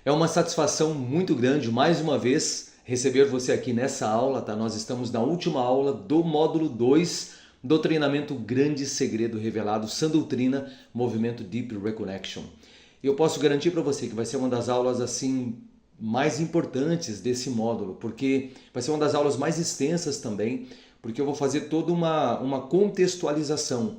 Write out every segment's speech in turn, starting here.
É uma satisfação muito grande, mais uma vez, receber você aqui nessa aula, tá? Nós estamos na última aula do módulo 2 do treinamento Grande Segredo Revelado, Sã Doutrina, Movimento Deep Reconnection. E eu posso garantir para você que vai ser uma das aulas assim mais importantes desse módulo, porque vai ser uma das aulas mais extensas também, porque eu vou fazer toda uma contextualização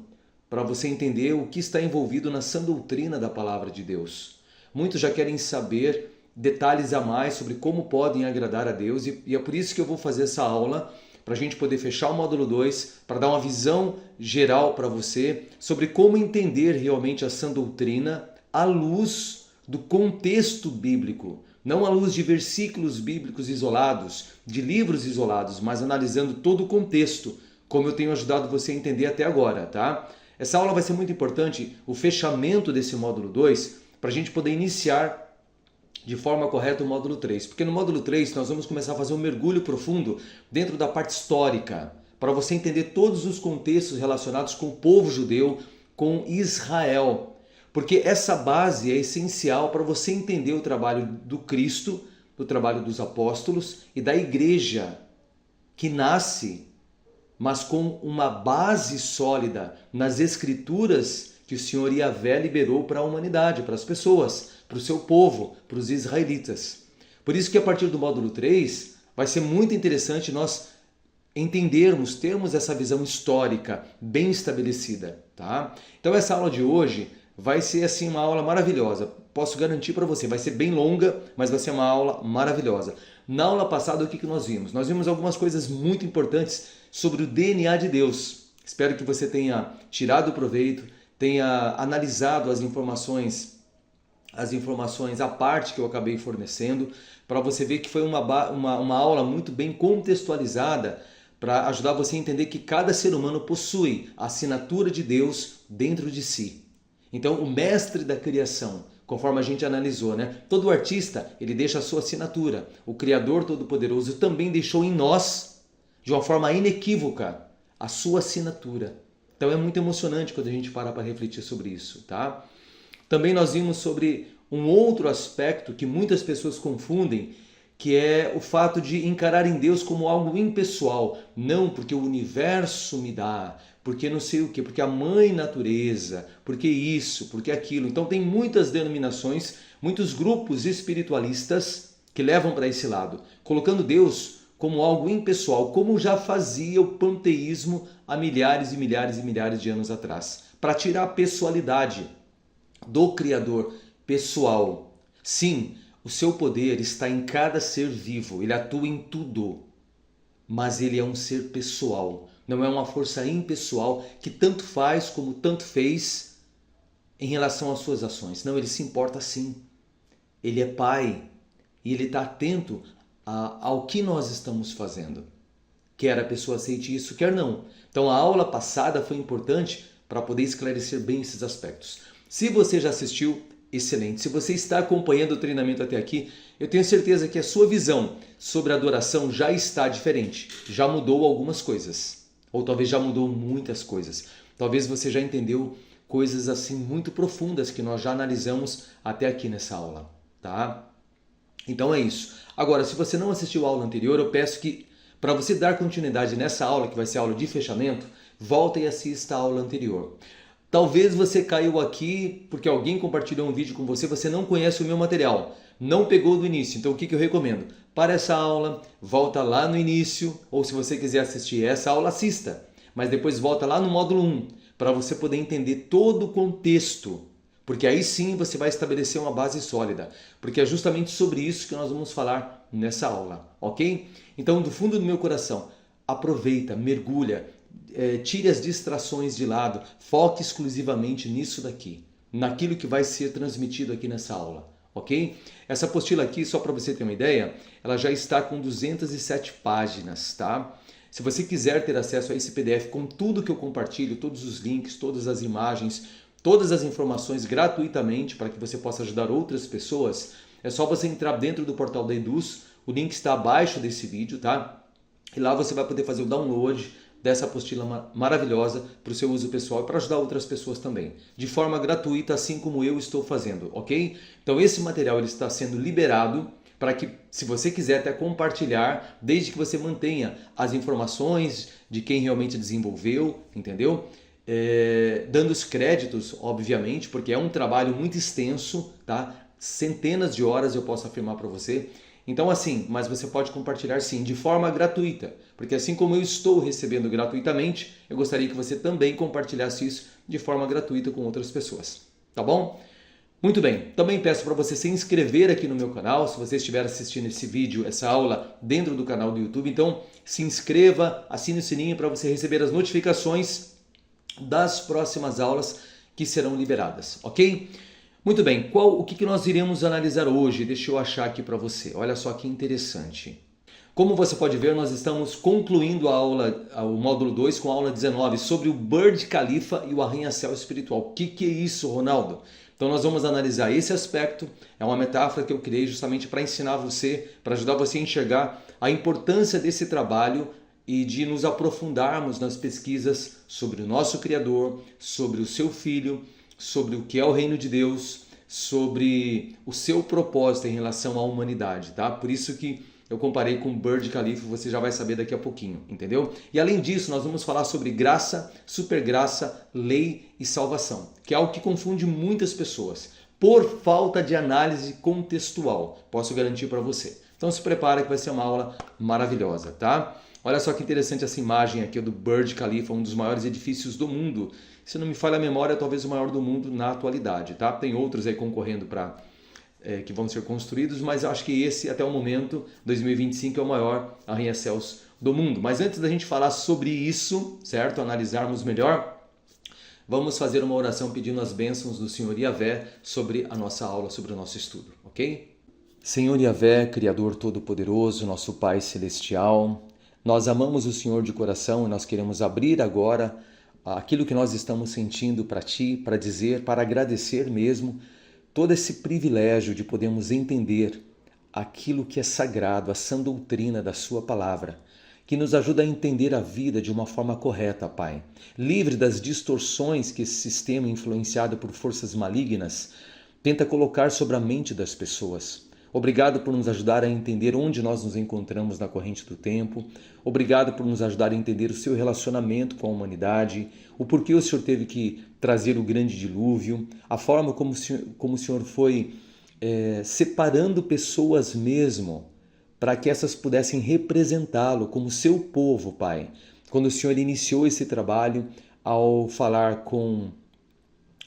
para você entender o que está envolvido na sã doutrina da Palavra de Deus. Muitos já querem saber detalhes a mais sobre como podem agradar a Deus e é por isso que eu vou fazer essa aula, para a gente poder fechar o módulo 2, para dar uma visão geral para você sobre como entender realmente a sã doutrina à luz do contexto bíblico. Não à luz de versículos bíblicos isolados, de livros isolados, mas analisando todo o contexto, como eu tenho ajudado você a entender até agora, tá? Essa aula vai ser muito importante, o fechamento desse módulo 2, para a gente poder iniciar de forma correta o módulo 3. Porque no módulo 3 nós vamos começar a fazer um mergulho profundo dentro da parte histórica, para você entender todos os contextos relacionados com o povo judeu, com Israel. Porque essa base é essencial para você entender o trabalho do Cristo, o trabalho dos apóstolos e da igreja que nasce, mas com uma base sólida nas escrituras que o Senhor Yahvé liberou para a humanidade, para as pessoas, para o seu povo, para os israelitas. Por isso que a partir do módulo 3 vai ser muito interessante nós entendermos, termos essa visão histórica bem estabelecida, tá? Então essa aula de hoje vai ser assim uma aula maravilhosa. Posso garantir para você, vai ser bem longa, mas vai ser uma aula maravilhosa. Na aula passada o que nós vimos? Nós vimos algumas coisas muito importantes sobre o DNA de Deus. Espero que você tenha tirado proveito, tenha analisado as informações à parte que eu acabei fornecendo, para você ver que foi uma aula muito bem contextualizada para ajudar você a entender que cada ser humano possui a assinatura de Deus dentro de si. Então, o mestre da criação, conforme a gente analisou, né? Todo artista, ele deixa a sua assinatura. O Criador Todo-Poderoso também deixou em nós, de uma forma inequívoca, a sua assinatura. Então é muito emocionante quando a gente para refletir sobre isso, tá? Também nós vimos sobre um outro aspecto que muitas pessoas confundem, que é o fato de encararem Deus como algo impessoal. Não, porque o universo me dá, porque não sei o quê, porque a mãe natureza, porque isso, porque aquilo. Então tem muitas denominações, muitos grupos espiritualistas que levam para esse lado, colocando Deus como algo impessoal, como já fazia o panteísmo há milhares e milhares e milhares de anos atrás, para tirar a pessoalidade do Criador pessoal. Sim, o seu poder está em cada ser vivo, ele atua em tudo, mas ele é um ser pessoal, não é uma força impessoal que tanto faz como tanto fez em relação às suas ações. Não, ele se importa sim. Ele é Pai e ele está atento ao que nós estamos fazendo. Quer a pessoa aceite isso, quer não. Então a aula passada foi importante para poder esclarecer bem esses aspectos. Se você já assistiu, excelente. Se você está acompanhando o treinamento até aqui, eu tenho certeza que a sua visão sobre a adoração já está diferente. Já mudou algumas coisas. Ou talvez já mudou muitas coisas. Talvez você já entendeu coisas assim muito profundas que nós já analisamos até aqui nessa aula, tá? Então é isso. Agora, se você não assistiu a aula anterior, eu peço que, para você dar continuidade nessa aula, que vai ser a aula de fechamento, volta e assista a aula anterior. Talvez você caiu aqui porque alguém compartilhou um vídeo com você, você não conhece o meu material, não pegou do início. Então o que eu recomendo? Para essa aula, volta lá no início, ou se você quiser assistir essa aula, assista. Mas depois volta lá no módulo 1, para você poder entender todo o contexto. Porque aí sim você vai estabelecer uma base sólida. Porque é justamente sobre isso que nós vamos falar nessa aula, ok? Então, do fundo do meu coração, aproveita, mergulha, tire as distrações de lado, foque exclusivamente nisso daqui, naquilo que vai ser transmitido aqui nessa aula, ok? Essa apostila aqui, só para você ter uma ideia, ela já está com 207 páginas, tá? Se você quiser ter acesso a esse PDF com tudo que eu compartilho, todos os links, todas as imagens, todas as informações gratuitamente para que você possa ajudar outras pessoas, é só você entrar dentro do portal da Eduz, o link está abaixo desse vídeo, tá? E lá você vai poder fazer o download dessa apostila maravilhosa para o seu uso pessoal e para ajudar outras pessoas também, de forma gratuita, assim como eu estou fazendo, ok? Então esse material ele está sendo liberado para que, se você quiser até compartilhar, desde que você mantenha as informações de quem realmente desenvolveu, entendeu? Dando os créditos, obviamente, porque é um trabalho muito extenso, tá? Centenas de horas eu posso afirmar para você. Então assim, mas você pode compartilhar sim, de forma gratuita, porque assim como eu estou recebendo gratuitamente, eu gostaria que você também compartilhasse isso de forma gratuita com outras pessoas, tá bom? Muito bem, também peço para você se inscrever aqui no meu canal, se você estiver assistindo esse vídeo, essa aula dentro do canal do YouTube, então se inscreva, assine o sininho para você receber as notificações das próximas aulas que serão liberadas, ok? Muito bem, o que nós iremos analisar hoje? Deixa eu achar aqui para você, olha só que interessante. Como você pode ver, nós estamos concluindo a aula, o módulo 2 com a aula 19 sobre o Burj Khalifa e o arranha-céu espiritual. O que é isso, Ronaldo? Então nós vamos analisar esse aspecto, é uma metáfora que eu criei justamente para ensinar você, para ajudar você a enxergar a importância desse trabalho e de nos aprofundarmos nas pesquisas sobre o nosso Criador, sobre o seu Filho, sobre o que é o reino de Deus, sobre o seu propósito em relação à humanidade, tá? Por isso que eu comparei com o Burj Khalifa, você já vai saber daqui a pouquinho, entendeu? E além disso, nós vamos falar sobre graça, supergraça, lei e salvação, que é algo que confunde muitas pessoas, por falta de análise contextual, posso garantir para você. Então se prepara que vai ser uma aula maravilhosa, tá? Olha só que interessante essa imagem aqui do Burj Khalifa, um dos maiores edifícios do mundo. Se não me falha a memória, talvez o maior do mundo na atualidade, tá? Tem outros aí concorrendo para que vão ser construídos, mas eu acho que esse, até o momento, 2025, é o maior arranha-céus do mundo. Mas antes da gente falar sobre isso, certo? Analisarmos melhor, vamos fazer uma oração pedindo as bênçãos do Senhor Yahvé sobre a nossa aula, sobre o nosso estudo, ok? Senhor Yahvé, Criador Todo-Poderoso, nosso Pai Celestial, nós amamos o Senhor de coração e nós queremos abrir agora aquilo que nós estamos sentindo para Ti, para dizer, para agradecer mesmo, todo esse privilégio de podermos entender aquilo que é sagrado, a sã doutrina da Sua palavra, que nos ajuda a entender a vida de uma forma correta, Pai. Livre das distorções que esse sistema, influenciado por forças malignas, tenta colocar sobre a mente das pessoas. Obrigado por nos ajudar a entender onde nós nos encontramos na corrente do tempo. Obrigado por nos ajudar a entender o seu relacionamento com a humanidade, o porquê o Senhor teve que trazer o grande dilúvio, a forma como o Senhor foi separando pessoas mesmo para que essas pudessem representá-lo como seu povo, Pai. Quando o Senhor iniciou esse trabalho ao falar com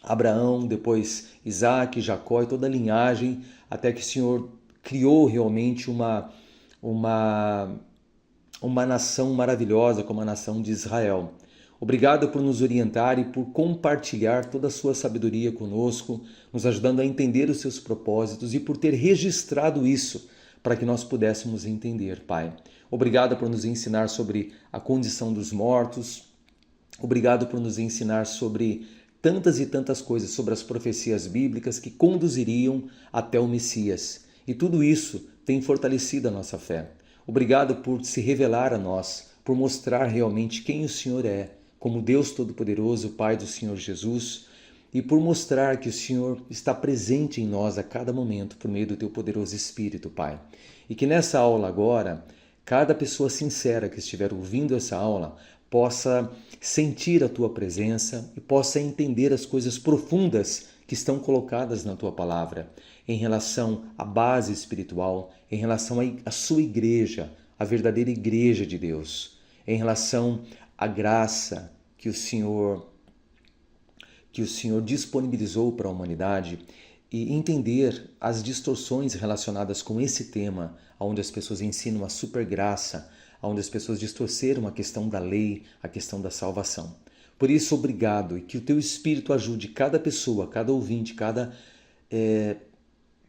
Abraão, depois Isaac, Jacó e toda a linhagem, até que o Senhor criou realmente uma nação maravilhosa como a nação de Israel. Obrigado por nos orientar e por compartilhar toda a sua sabedoria conosco, nos ajudando a entender os seus propósitos e por ter registrado isso para que nós pudéssemos entender, Pai. Obrigado por nos ensinar sobre a condição dos mortos. Obrigado por nos ensinar sobre tantas e tantas coisas, sobre as profecias bíblicas que conduziriam até o Messias. E tudo isso tem fortalecido a nossa fé. Obrigado por se revelar a nós, por mostrar realmente quem o Senhor é, como Deus Todo-Poderoso, Pai do Senhor Jesus, e por mostrar que o Senhor está presente em nós a cada momento por meio do Teu poderoso Espírito, Pai. E que nessa aula agora, cada pessoa sincera que estiver ouvindo essa aula possa sentir a Tua presença e possa entender as coisas profundas que estão colocadas na Tua palavra em relação à base espiritual, em relação à sua igreja, a verdadeira igreja de Deus, em relação à graça que o Senhor disponibilizou para a humanidade e entender as distorções relacionadas com esse tema, onde as pessoas ensinam a supergraça, onde as pessoas distorceram a questão da lei, a questão da salvação. Por isso, obrigado, e que o Teu Espírito ajude cada pessoa, cada ouvinte, cada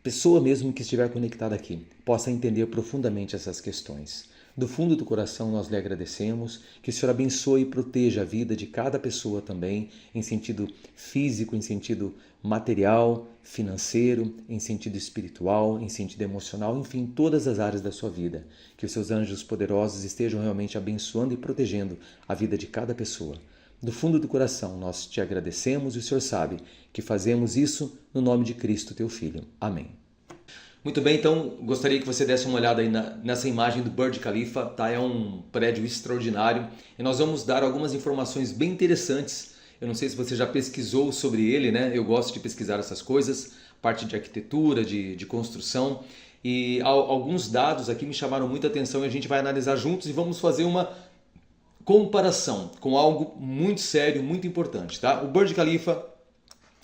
pessoa mesmo que estiver conectada aqui, possa entender profundamente essas questões. Do fundo do coração nós lhe agradecemos, que o Senhor abençoe e proteja a vida de cada pessoa também, em sentido físico, em sentido material, financeiro, em sentido espiritual, em sentido emocional, enfim, todas as áreas da sua vida. Que os seus anjos poderosos estejam realmente abençoando e protegendo a vida de cada pessoa. Do fundo do coração nós te agradecemos e o Senhor sabe que fazemos isso no nome de Cristo, teu Filho. Amém. Muito bem, então gostaria que você desse uma olhada aí nessa imagem do Burj Khalifa, tá? É um prédio extraordinário e nós vamos dar algumas informações bem interessantes. Eu não sei se você já pesquisou sobre ele, né? Eu gosto de pesquisar essas coisas, parte de arquitetura, de construção, e alguns dados aqui me chamaram muita atenção e a gente vai analisar juntos e vamos fazer uma comparação com algo muito sério, muito importante, tá? O Burj Khalifa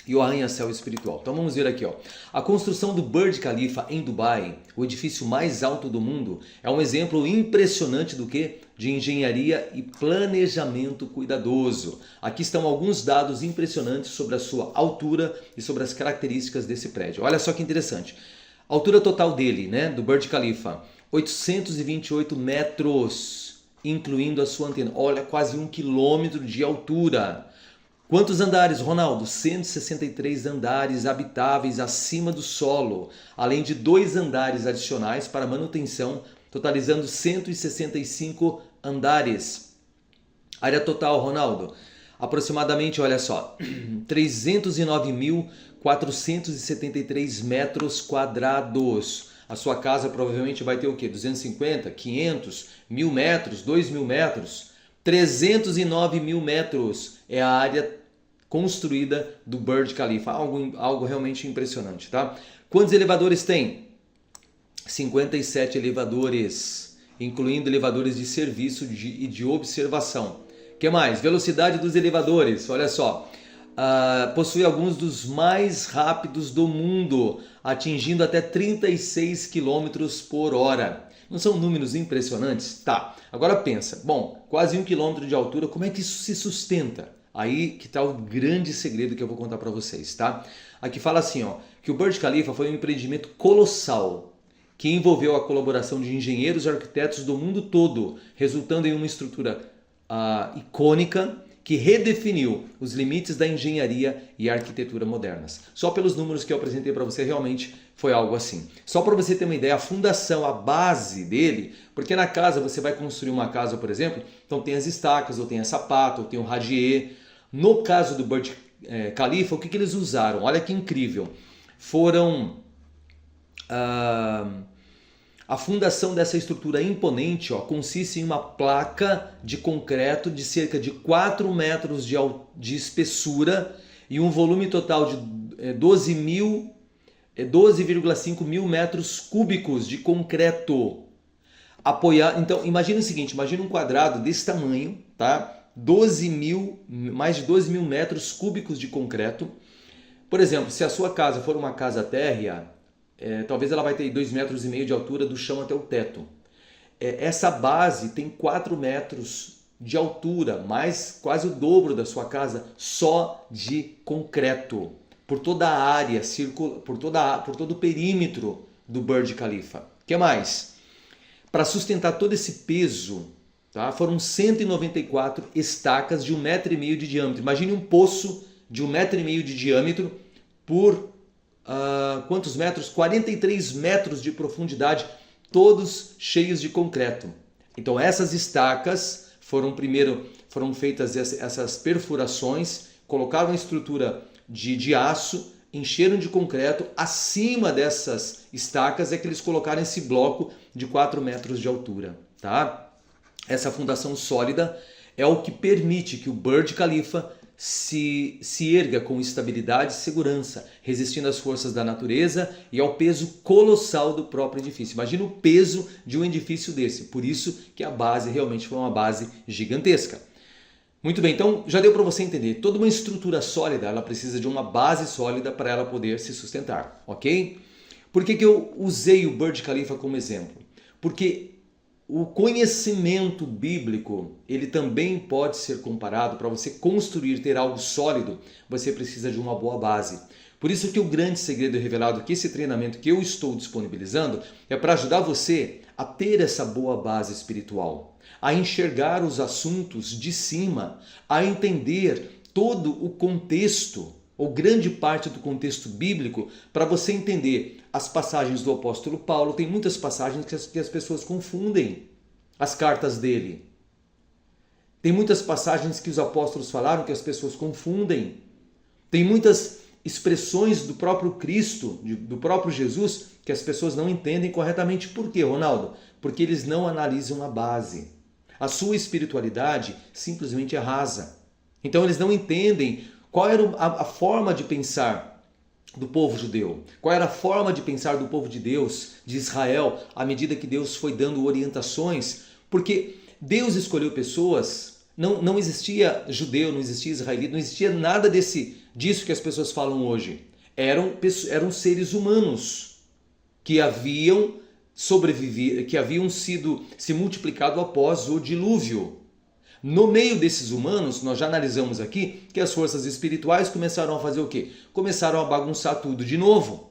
e o arranha-céu espiritual. Então vamos ver aqui, ó. A construção do Burj Khalifa em Dubai, o edifício mais alto do mundo, é um exemplo impressionante do que? De engenharia e planejamento cuidadoso. Aqui estão alguns dados impressionantes sobre a sua altura e sobre as características desse prédio. Olha só que interessante. A altura total dele, né, do Burj Khalifa, 828 metros, incluindo a sua antena. Olha, quase 1 quilômetro de altura. Quantos andares, Ronaldo? 163 andares habitáveis acima do solo, além de 2 andares adicionais para manutenção, totalizando 165 andares. Área total, Ronaldo, aproximadamente, olha só, 309.473 metros quadrados. A sua casa provavelmente vai ter o quê? 250, 500, 1.000 metros, 2.000 metros? 309 mil metros é a área construída do Burj Khalifa, algo realmente impressionante, tá? Quantos elevadores tem? 57 elevadores, incluindo elevadores de serviço e de observação. O que mais? Velocidade dos elevadores, olha só, possui alguns dos mais rápidos do mundo, atingindo até 36 km por hora. Não são números impressionantes? Tá, agora pensa, bom, quase 1 km de altura, como é que isso se sustenta? Aí que está o grande segredo que eu vou contar para vocês, tá? Aqui fala assim, ó, que o Burj Khalifa foi um empreendimento colossal que envolveu a colaboração de engenheiros e arquitetos do mundo todo, resultando em uma estrutura icônica que redefiniu os limites da engenharia e arquitetura modernas. Só pelos números que eu apresentei para você, realmente foi algo assim. Só para você ter uma ideia, a fundação, a base dele, porque na casa você vai construir uma casa, por exemplo, então tem as estacas, ou tem a sapata, ou tem o radier. No caso do Burj Khalifa, o que eles usaram? Olha que incrível. Foram... A fundação dessa estrutura imponente, ó, consiste em uma placa de concreto de cerca de 4 metros de espessura e um volume total de 12,5 mil metros cúbicos de concreto. Então, imagina o seguinte, imagina um quadrado desse tamanho, tá? Mais de 12 mil metros cúbicos de concreto. Por exemplo, se a sua casa for uma casa térrea, talvez ela vai ter 2,5 metros de altura do chão até o teto. Essa base tem 4 metros de altura, mais quase o dobro da sua casa, só de concreto, por toda a área, por todo o perímetro do Burj Khalifa. O que mais? Para sustentar todo esse peso, tá, foram 194 estacas de 1,5 metro de diâmetro. Imagine um poço de 1,5 metro de diâmetro por quantos metros? 43 metros de profundidade, todos cheios de concreto. Então essas estacas foram feitas essas perfurações, colocaram a estrutura de aço, encheram de concreto, acima dessas estacas é que eles colocaram esse bloco de 4 metros de altura, tá? Essa fundação sólida é o que permite que o Burj Khalifa se erga com estabilidade e segurança, resistindo às forças da natureza e ao peso colossal do próprio edifício. Imagina o peso de um edifício desse, por isso que a base realmente foi uma base gigantesca. Muito bem, então já deu para você entender, toda uma estrutura sólida, ela precisa de uma base sólida para ela poder se sustentar, ok? Por que eu usei o Burj Khalifa como exemplo? Porque o conhecimento bíblico, ele também pode ser comparado. Para você construir, ter algo sólido, você precisa de uma boa base. Por isso que o grande segredo revelado, que esse treinamento que eu estou disponibilizando, é para ajudar você a ter essa boa base espiritual, a enxergar os assuntos de cima, a entender todo o contexto, ou grande parte do contexto bíblico, para você entender as passagens do apóstolo Paulo. Tem muitas passagens que as pessoas confundem as cartas dele. Tem muitas passagens que os apóstolos falaram que as pessoas confundem. Tem muitas expressões do próprio Cristo, do próprio Jesus, que as pessoas não entendem corretamente. Por quê, Ronaldo? Porque eles não analisam a base. A sua espiritualidade simplesmente é rasa. Então eles não entendem qual era a forma de pensar do povo judeu, qual era a forma de pensar do povo de Deus, de Israel, à medida que Deus foi dando orientações, porque Deus escolheu pessoas, não existia judeu, não existia israelita, não existia nada disso que as pessoas falam hoje. Eram seres humanos que haviam sobrevivido, que haviam se multiplicado após o dilúvio. No meio desses humanos, nós já analisamos aqui que as forças espirituais começaram a fazer o quê? Começaram a bagunçar tudo de novo.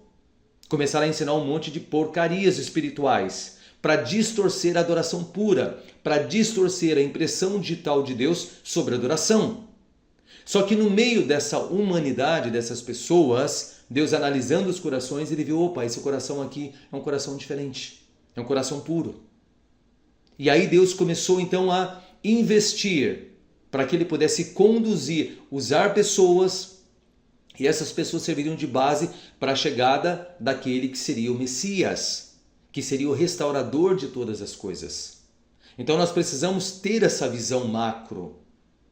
Começaram a ensinar um monte de porcarias espirituais para distorcer a adoração pura, para distorcer a impressão digital de Deus sobre a adoração. Só que no meio dessa humanidade, dessas pessoas, Deus analisando os corações, ele viu, opa, esse coração aqui é um coração diferente, é um coração puro. E aí Deus começou então a investir para que ele pudesse conduzir, usar pessoas, e essas pessoas serviriam de base para a chegada daquele que seria o Messias, que seria o restaurador de todas as coisas. Então nós precisamos ter essa visão macro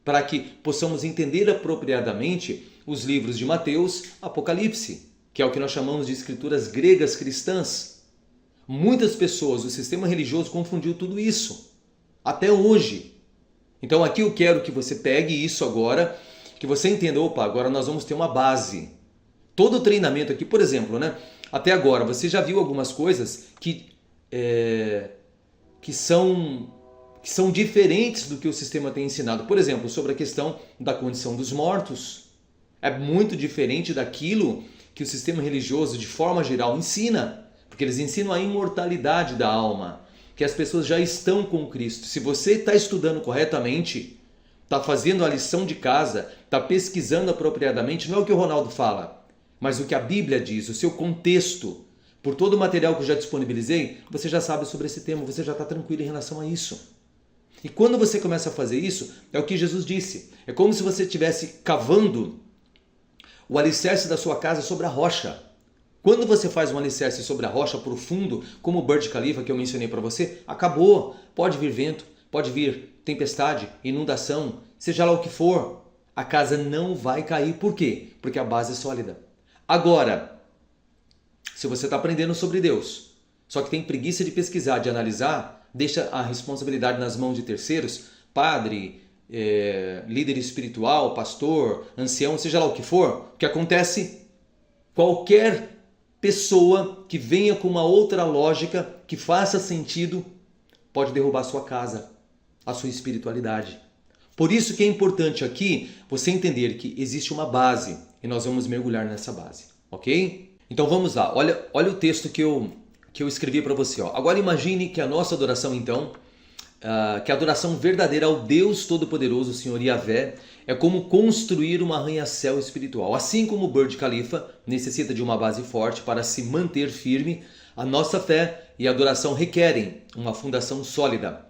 para que possamos entender apropriadamente os livros de Mateus, Apocalipse, que é o que nós chamamos de escrituras gregas cristãs. Muitas pessoas, o sistema religioso confundiu tudo isso, até hoje. Então aqui eu quero que você pegue isso agora, que você entenda, opa, agora nós vamos ter uma base. Todo o treinamento aqui, por exemplo, até agora você já viu algumas coisas que são diferentes do que o sistema tem ensinado. Por exemplo, sobre a questão da condição dos mortos. É muito diferente daquilo que o sistema religioso, de forma geral, ensina. Porque eles ensinam a imortalidade da alma, que as pessoas já estão com Cristo. Se você está estudando corretamente, está fazendo a lição de casa, está pesquisando apropriadamente, não é o que o Ronaldo fala, mas o que a Bíblia diz, o seu contexto. Por todo o material que eu já disponibilizei, você já sabe sobre esse tema, você já está tranquilo em relação a isso. E quando você começa a fazer isso, é o que Jesus disse. É como se você estivesse cavando o alicerce da sua casa sobre a rocha. Quando você faz um alicerce sobre a rocha profundo, como o Burj Khalifa que eu mencionei para você, acabou. Pode vir vento, pode vir tempestade, inundação, seja lá o que for. A casa não vai cair. Por quê? Porque a base é sólida. Agora, se você está aprendendo sobre Deus, só que tem preguiça de pesquisar, de analisar, deixa a responsabilidade nas mãos de terceiros, padre, líder espiritual, pastor, ancião, seja lá o que for, o que acontece? Qualquer pessoa que venha com uma outra lógica que faça sentido pode derrubar a sua casa, a sua espiritualidade. Por isso que é importante aqui você entender que existe uma base e nós vamos mergulhar nessa base, ok? Então vamos lá, olha o texto que eu escrevi para você. Ó. Agora imagine que a nossa adoração então, que a adoração verdadeira ao Deus Todo-Poderoso, o Senhor Yahvé, é como construir um arranha-céu espiritual. Assim como o Burj Khalifa necessita de uma base forte para se manter firme, a nossa fé e a adoração requerem uma fundação sólida,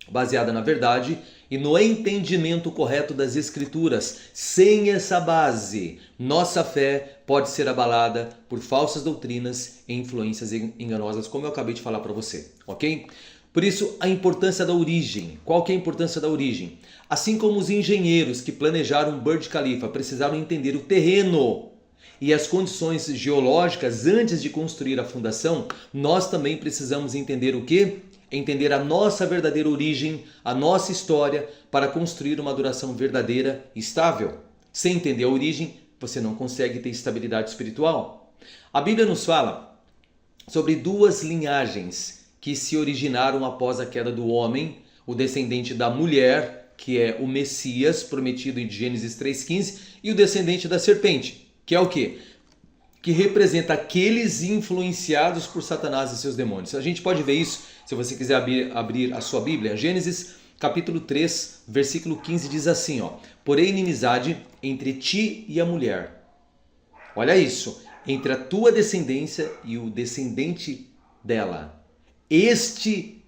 baseada na verdade e no entendimento correto das Escrituras. Sem essa base, nossa fé pode ser abalada por falsas doutrinas e influências enganosas, como eu acabei de falar para você, ok? Por isso, a importância da origem. Qual que é a importância da origem? Assim como os engenheiros que planejaram Burj Khalifa precisaram entender o terreno e as condições geológicas antes de construir a fundação, nós também precisamos entender o quê? Entender a nossa verdadeira origem, a nossa história, para construir uma adoração verdadeira e estável. Sem entender a origem, você não consegue ter estabilidade espiritual. A Bíblia nos fala sobre duas linhagens que se originaram após a queda do homem, o descendente da mulher, que é o Messias, prometido em Gênesis 3,15, e o descendente da serpente, que é o quê? que representa aqueles influenciados por Satanás e seus demônios. A gente pode ver isso, se você quiser abrir a sua Bíblia. Gênesis capítulo 3, versículo 15 diz assim, ó: porém inimizade entre ti e a mulher. Olha isso, entre a tua descendência e o descendente dela. Este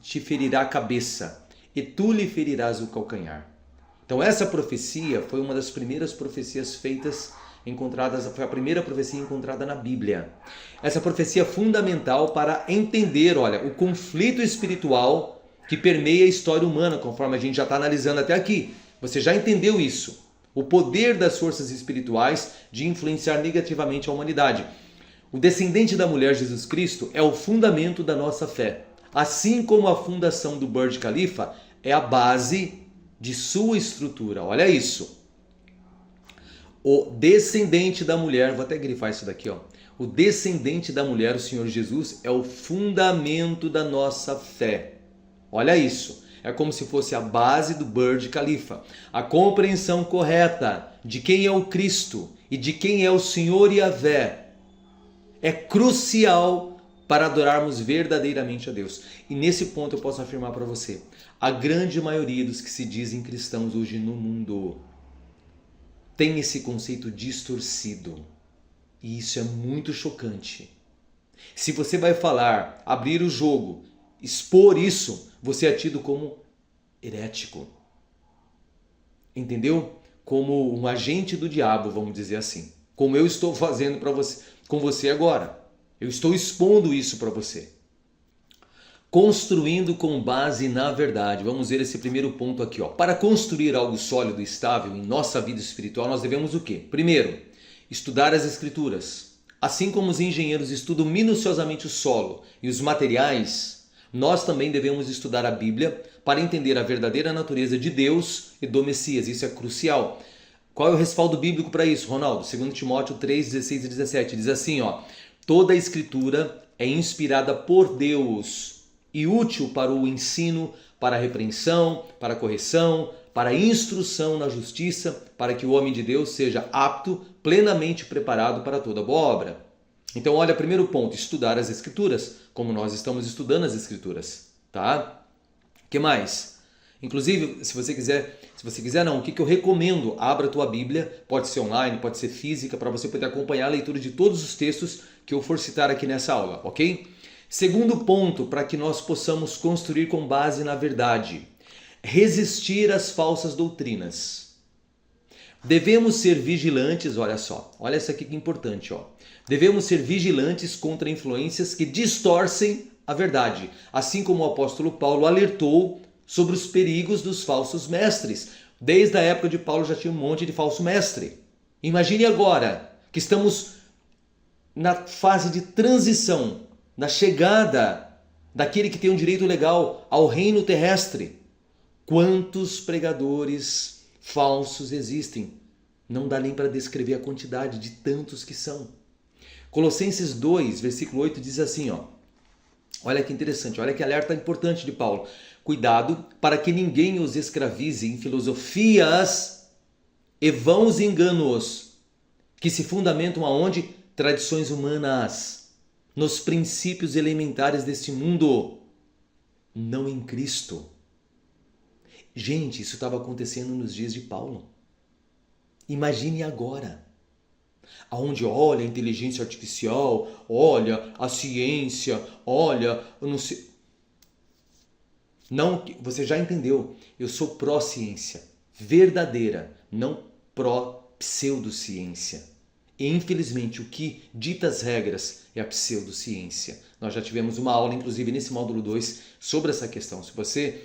te ferirá a cabeça e tu lhe ferirás o calcanhar. Então essa profecia foi uma das primeiras profecias foi a primeira profecia encontrada na Bíblia. Essa profecia é fundamental para entender, olha, o conflito espiritual que permeia a história humana, conforme a gente já está analisando até aqui. Você já entendeu isso? O poder das forças espirituais de influenciar negativamente a humanidade. O descendente da mulher, Jesus Cristo, é o fundamento da nossa fé. Assim como a fundação do Burj Khalifa é a base de sua estrutura. Olha isso. O descendente da mulher, vou até grifar isso daqui, ó. O descendente da mulher, o Senhor Jesus, é o fundamento da nossa fé. Olha isso. É como se fosse a base do Burj Khalifa. A compreensão correta de quem é o Cristo e de quem é o Senhor Yahvé é crucial para adorarmos verdadeiramente a Deus. E nesse ponto eu posso afirmar para você, a grande maioria dos que se dizem cristãos hoje no mundo tem esse conceito distorcido. E isso é muito chocante. Se você vai falar, abrir o jogo, expor isso, você é tido como herético. Entendeu? Como um agente do diabo, vamos dizer assim. Como eu estou fazendo com você agora. Eu estou expondo isso para você. Construindo com base na verdade. Vamos ver esse primeiro ponto aqui, ó. Para construir algo sólido e estável em nossa vida espiritual, nós devemos o quê? Primeiro, estudar as Escrituras. Assim como os engenheiros estudam minuciosamente o solo e os materiais, nós também devemos estudar a Bíblia para entender a verdadeira natureza de Deus e do Messias. Isso é crucial. Qual é o respaldo bíblico para isso, Ronaldo? 2 Timóteo 3, 16 e 17. Diz assim, ó: toda a Escritura é inspirada por Deus e útil para o ensino, para a repreensão, para a correção, para a instrução na justiça, para que o homem de Deus seja apto, plenamente preparado para toda boa obra. Então, olha, primeiro ponto, estudar as Escrituras, como nós estamos estudando as Escrituras, tá? O que mais? Inclusive, se você quiser não, o que eu recomendo? Abra a tua Bíblia, pode ser online, pode ser física, para você poder acompanhar a leitura de todos os textos que eu for citar aqui nessa aula, ok? Segundo ponto, para que nós possamos construir com base na verdade, resistir às falsas doutrinas. Devemos ser vigilantes, olha só, olha essa aqui que é importante, ó. Devemos ser vigilantes contra influências que distorcem a verdade, assim como o apóstolo Paulo alertou sobre os perigos dos falsos mestres. Desde a época de Paulo já tinha um monte de falso mestre. Imagine agora que estamos na fase de transição, na chegada daquele que tem um direito legal ao reino terrestre. Quantos pregadores falsos existem? Não dá nem para descrever a quantidade de tantos que são. Colossenses 2, versículo 8 diz assim, ó. Olha que interessante, olha que alerta importante de Paulo. Cuidado para que ninguém os escravize em filosofias e vãos enganos que se fundamentam aonde? Tradições humanas, nos princípios elementares deste mundo, não em Cristo. Gente, isso estava acontecendo nos dias de Paulo. Imagine agora, aonde olha a inteligência artificial, olha a ciência, olha, eu não sei. Não, você já entendeu, eu sou pró-ciência, verdadeira, não pró-pseudociência. E infelizmente o que dita as regras é a pseudociência. Nós já tivemos uma aula, inclusive nesse módulo 2, sobre essa questão. Se você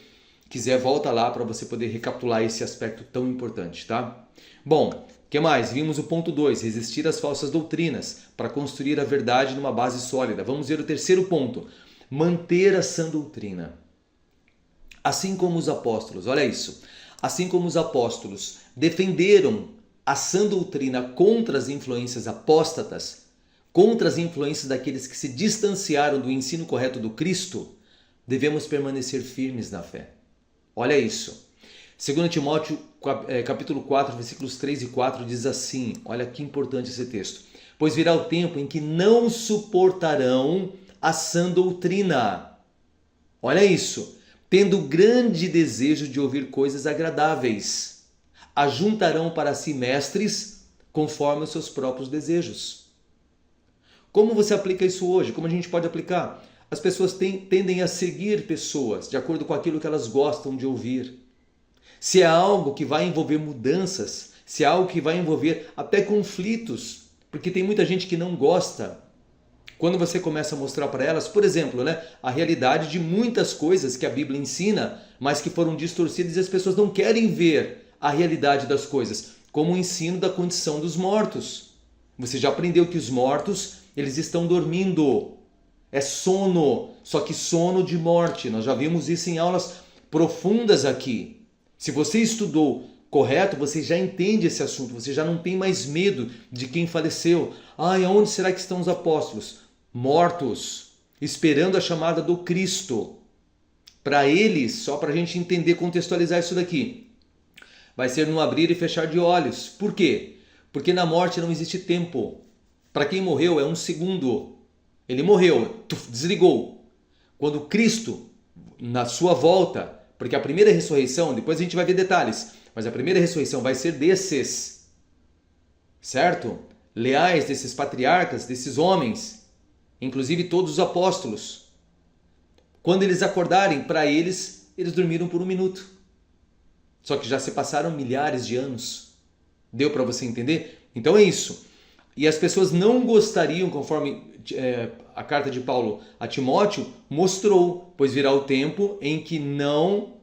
quiser, volta lá para você poder recapitular esse aspecto tão importante, tá? Bom, o que mais? Vimos o ponto 2, resistir às falsas doutrinas, para construir a verdade numa base sólida. Vamos ver o terceiro ponto, manter a sã doutrina. Assim como os apóstolos, olha isso, assim como os apóstolos defenderam a sã doutrina contra as influências apóstatas, contra as influências daqueles que se distanciaram do ensino correto do Cristo, devemos permanecer firmes na fé. Olha isso. 2 Timóteo capítulo 4, versículos 3 e 4 diz assim, olha que importante esse texto. pois virá o tempo em que não suportarão a sã doutrina. Olha isso. Tendo grande desejo de ouvir coisas agradáveis, ajuntarão para si mestres conforme os seus próprios desejos. Como você aplica isso hoje? Como a gente pode aplicar? As pessoas tendem a seguir pessoas de acordo com aquilo que elas gostam de ouvir. Se é algo que vai envolver mudanças, se é algo que vai envolver até conflitos, porque tem muita gente que não gosta. Quando você começa a mostrar para elas, por exemplo, a realidade de muitas coisas que a Bíblia ensina, mas que foram distorcidas e as pessoas não querem ver a realidade das coisas, como o ensino da condição dos mortos. Você já aprendeu que os mortos, eles estão dormindo. É sono, só que sono de morte. Nós já vimos isso em aulas profundas aqui. Se você estudou correto, você já entende esse assunto, você já não tem mais medo de quem faleceu. Aonde será que estão os apóstolos? Mortos, esperando a chamada do Cristo. Para eles, só para a gente entender, contextualizar isso daqui, vai ser num abrir e fechar de olhos. Por quê? Porque na morte não existe tempo. Para quem morreu é um segundo. Ele morreu, desligou. Quando Cristo, na sua volta, porque a primeira ressurreição, depois a gente vai ver detalhes, mas a primeira ressurreição vai ser desses, certo? Leais, desses patriarcas, desses homens, inclusive todos os apóstolos. Quando eles acordarem, para eles dormiram por 1 minuto. Só que já se passaram milhares de anos. Deu para você entender? Então é isso. E as pessoas não gostariam, conforme a carta de Paulo a Timóteo mostrou, pois virá o tempo em que não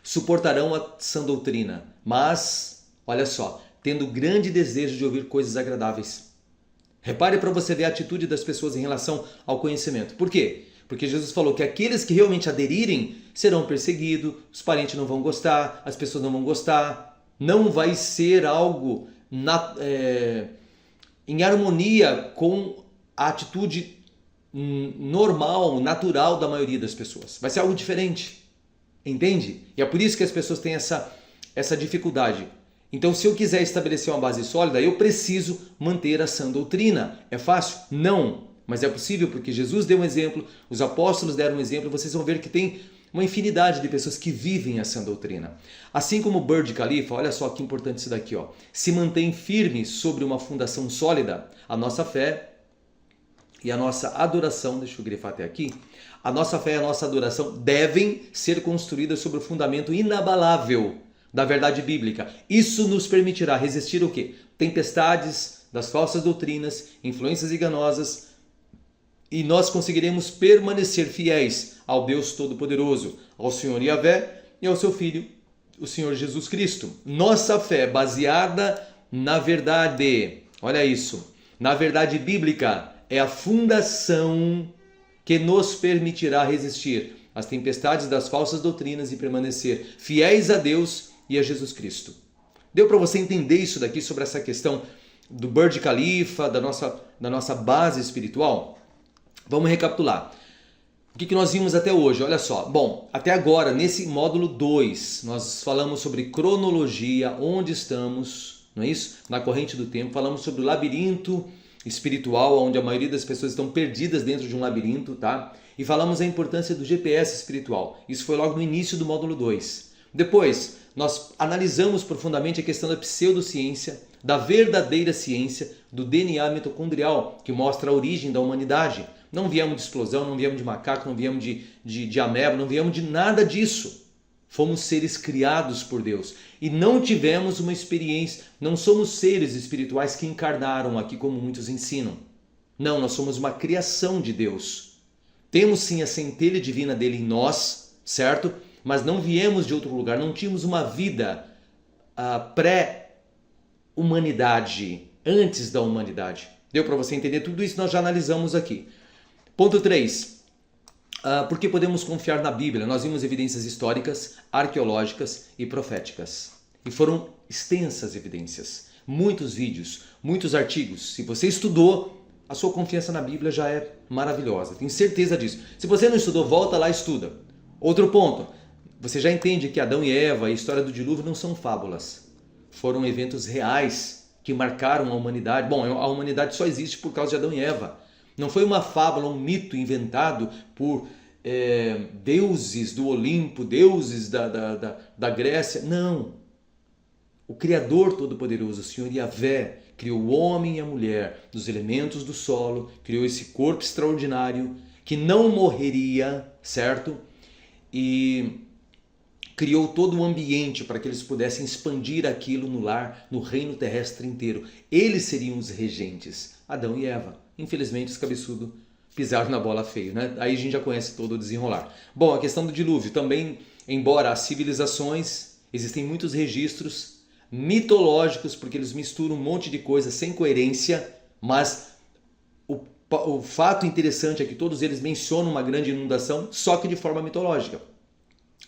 suportarão a sã doutrina, mas, olha só, tendo grande desejo de ouvir coisas agradáveis. Repare para você ver a atitude das pessoas em relação ao conhecimento. Por quê? Porque Jesus falou que aqueles que realmente aderirem serão perseguidos, os parentes não vão gostar, as pessoas não vão gostar, não vai ser algo em harmonia com a atitude normal, natural da maioria das pessoas. Vai ser algo diferente, entende? E é por isso que as pessoas têm essa dificuldade. Então, se eu quiser estabelecer uma base sólida, eu preciso manter a sã doutrina. É fácil? Não. Mas é possível porque Jesus deu um exemplo, os apóstolos deram um exemplo, vocês vão ver que tem uma infinidade de pessoas que vivem a sã doutrina. Assim como Burj Khalifa, olha só que importante isso daqui, se mantém firme sobre uma fundação sólida, a nossa fé e a nossa adoração, deixa eu grifar até aqui, a nossa fé e a nossa adoração devem ser construídas sobre o fundamento inabalável da verdade bíblica. Isso nos permitirá resistir o quê? Tempestades das falsas doutrinas, influências enganosas, e nós conseguiremos permanecer fiéis ao Deus Todo-Poderoso, ao Senhor Yahvé e ao seu Filho, o Senhor Jesus Cristo. Nossa fé baseada na verdade, olha isso, na verdade bíblica, é a fundação que nos permitirá resistir às tempestades das falsas doutrinas e permanecer fiéis a Deus e a Jesus Cristo. Deu para você entender isso daqui sobre essa questão do Burj Khalifa, da nossa base espiritual? Vamos recapitular. O que nós vimos até hoje? Olha só. Bom, até agora, nesse módulo 2, nós falamos sobre cronologia, onde estamos, não é isso? Na corrente do tempo. Falamos sobre o labirinto espiritual, onde a maioria das pessoas estão perdidas dentro de um labirinto, tá? E falamos a importância do GPS espiritual. Isso foi logo no início do módulo 2. Depois, nós analisamos profundamente a questão da pseudociência, da verdadeira ciência, do DNA mitocondrial, que mostra a origem da humanidade. Não viemos de explosão, não viemos de macaco, não viemos de ameba, não viemos de nada disso. Fomos seres criados por Deus e não tivemos uma experiência, não somos seres espirituais que encarnaram aqui como muitos ensinam. Não, nós somos uma criação de Deus. Temos sim a centelha divina dele em nós, certo? Mas não viemos de outro lugar, não tínhamos uma vida pré-humanidade, antes da humanidade. Deu para você entender? Tudo isso nós já analisamos aqui. Ponto 3. Por que podemos confiar na Bíblia? Nós vimos evidências históricas, arqueológicas e proféticas. E foram extensas evidências, muitos vídeos, muitos artigos. Se você estudou, a sua confiança na Bíblia já é maravilhosa. Tenho certeza disso. Se você não estudou, volta lá e estuda. Outro ponto. Você já entende que Adão e Eva e a história do dilúvio não são fábulas. Foram eventos reais que marcaram a humanidade. Bom, a humanidade só existe por causa de Adão e Eva. Não foi uma fábula, um mito inventado por deuses do Olimpo, deuses da Grécia. Não. O Criador Todo-Poderoso, o Senhor Yahvé, criou o homem e a mulher dos elementos do solo, criou esse corpo extraordinário que não morreria, certo? E criou todo o ambiente para que eles pudessem expandir aquilo no lar, no reino terrestre inteiro. Eles seriam os regentes, Adão e Eva. Infelizmente, os cabeçudos pisaram na bola feio, né? Aí a gente já conhece todo o desenrolar. Bom, a questão do dilúvio também, embora as civilizações, existem muitos registros mitológicos, porque eles misturam um monte de coisa sem coerência, mas o fato interessante é que todos eles mencionam uma grande inundação, só que de forma mitológica.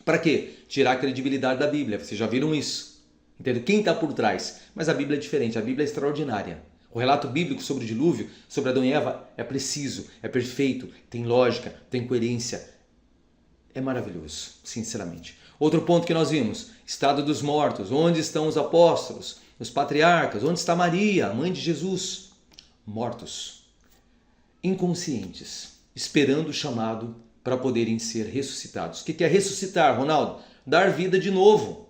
Para quê? Tirar a credibilidade da Bíblia. Vocês já viram isso? Entendeu? Quem está por trás? Mas a Bíblia é diferente, a Bíblia é extraordinária. O relato bíblico sobre o dilúvio, sobre Adão e Eva, é preciso, é perfeito, tem lógica, tem coerência. É maravilhoso, sinceramente. Outro ponto que nós vimos, estado dos mortos. Onde estão os apóstolos, os patriarcas? Onde está Maria, a mãe de Jesus? Mortos, inconscientes, esperando o chamado para poderem ser ressuscitados. O que é ressuscitar, Ronaldo? Dar vida de novo.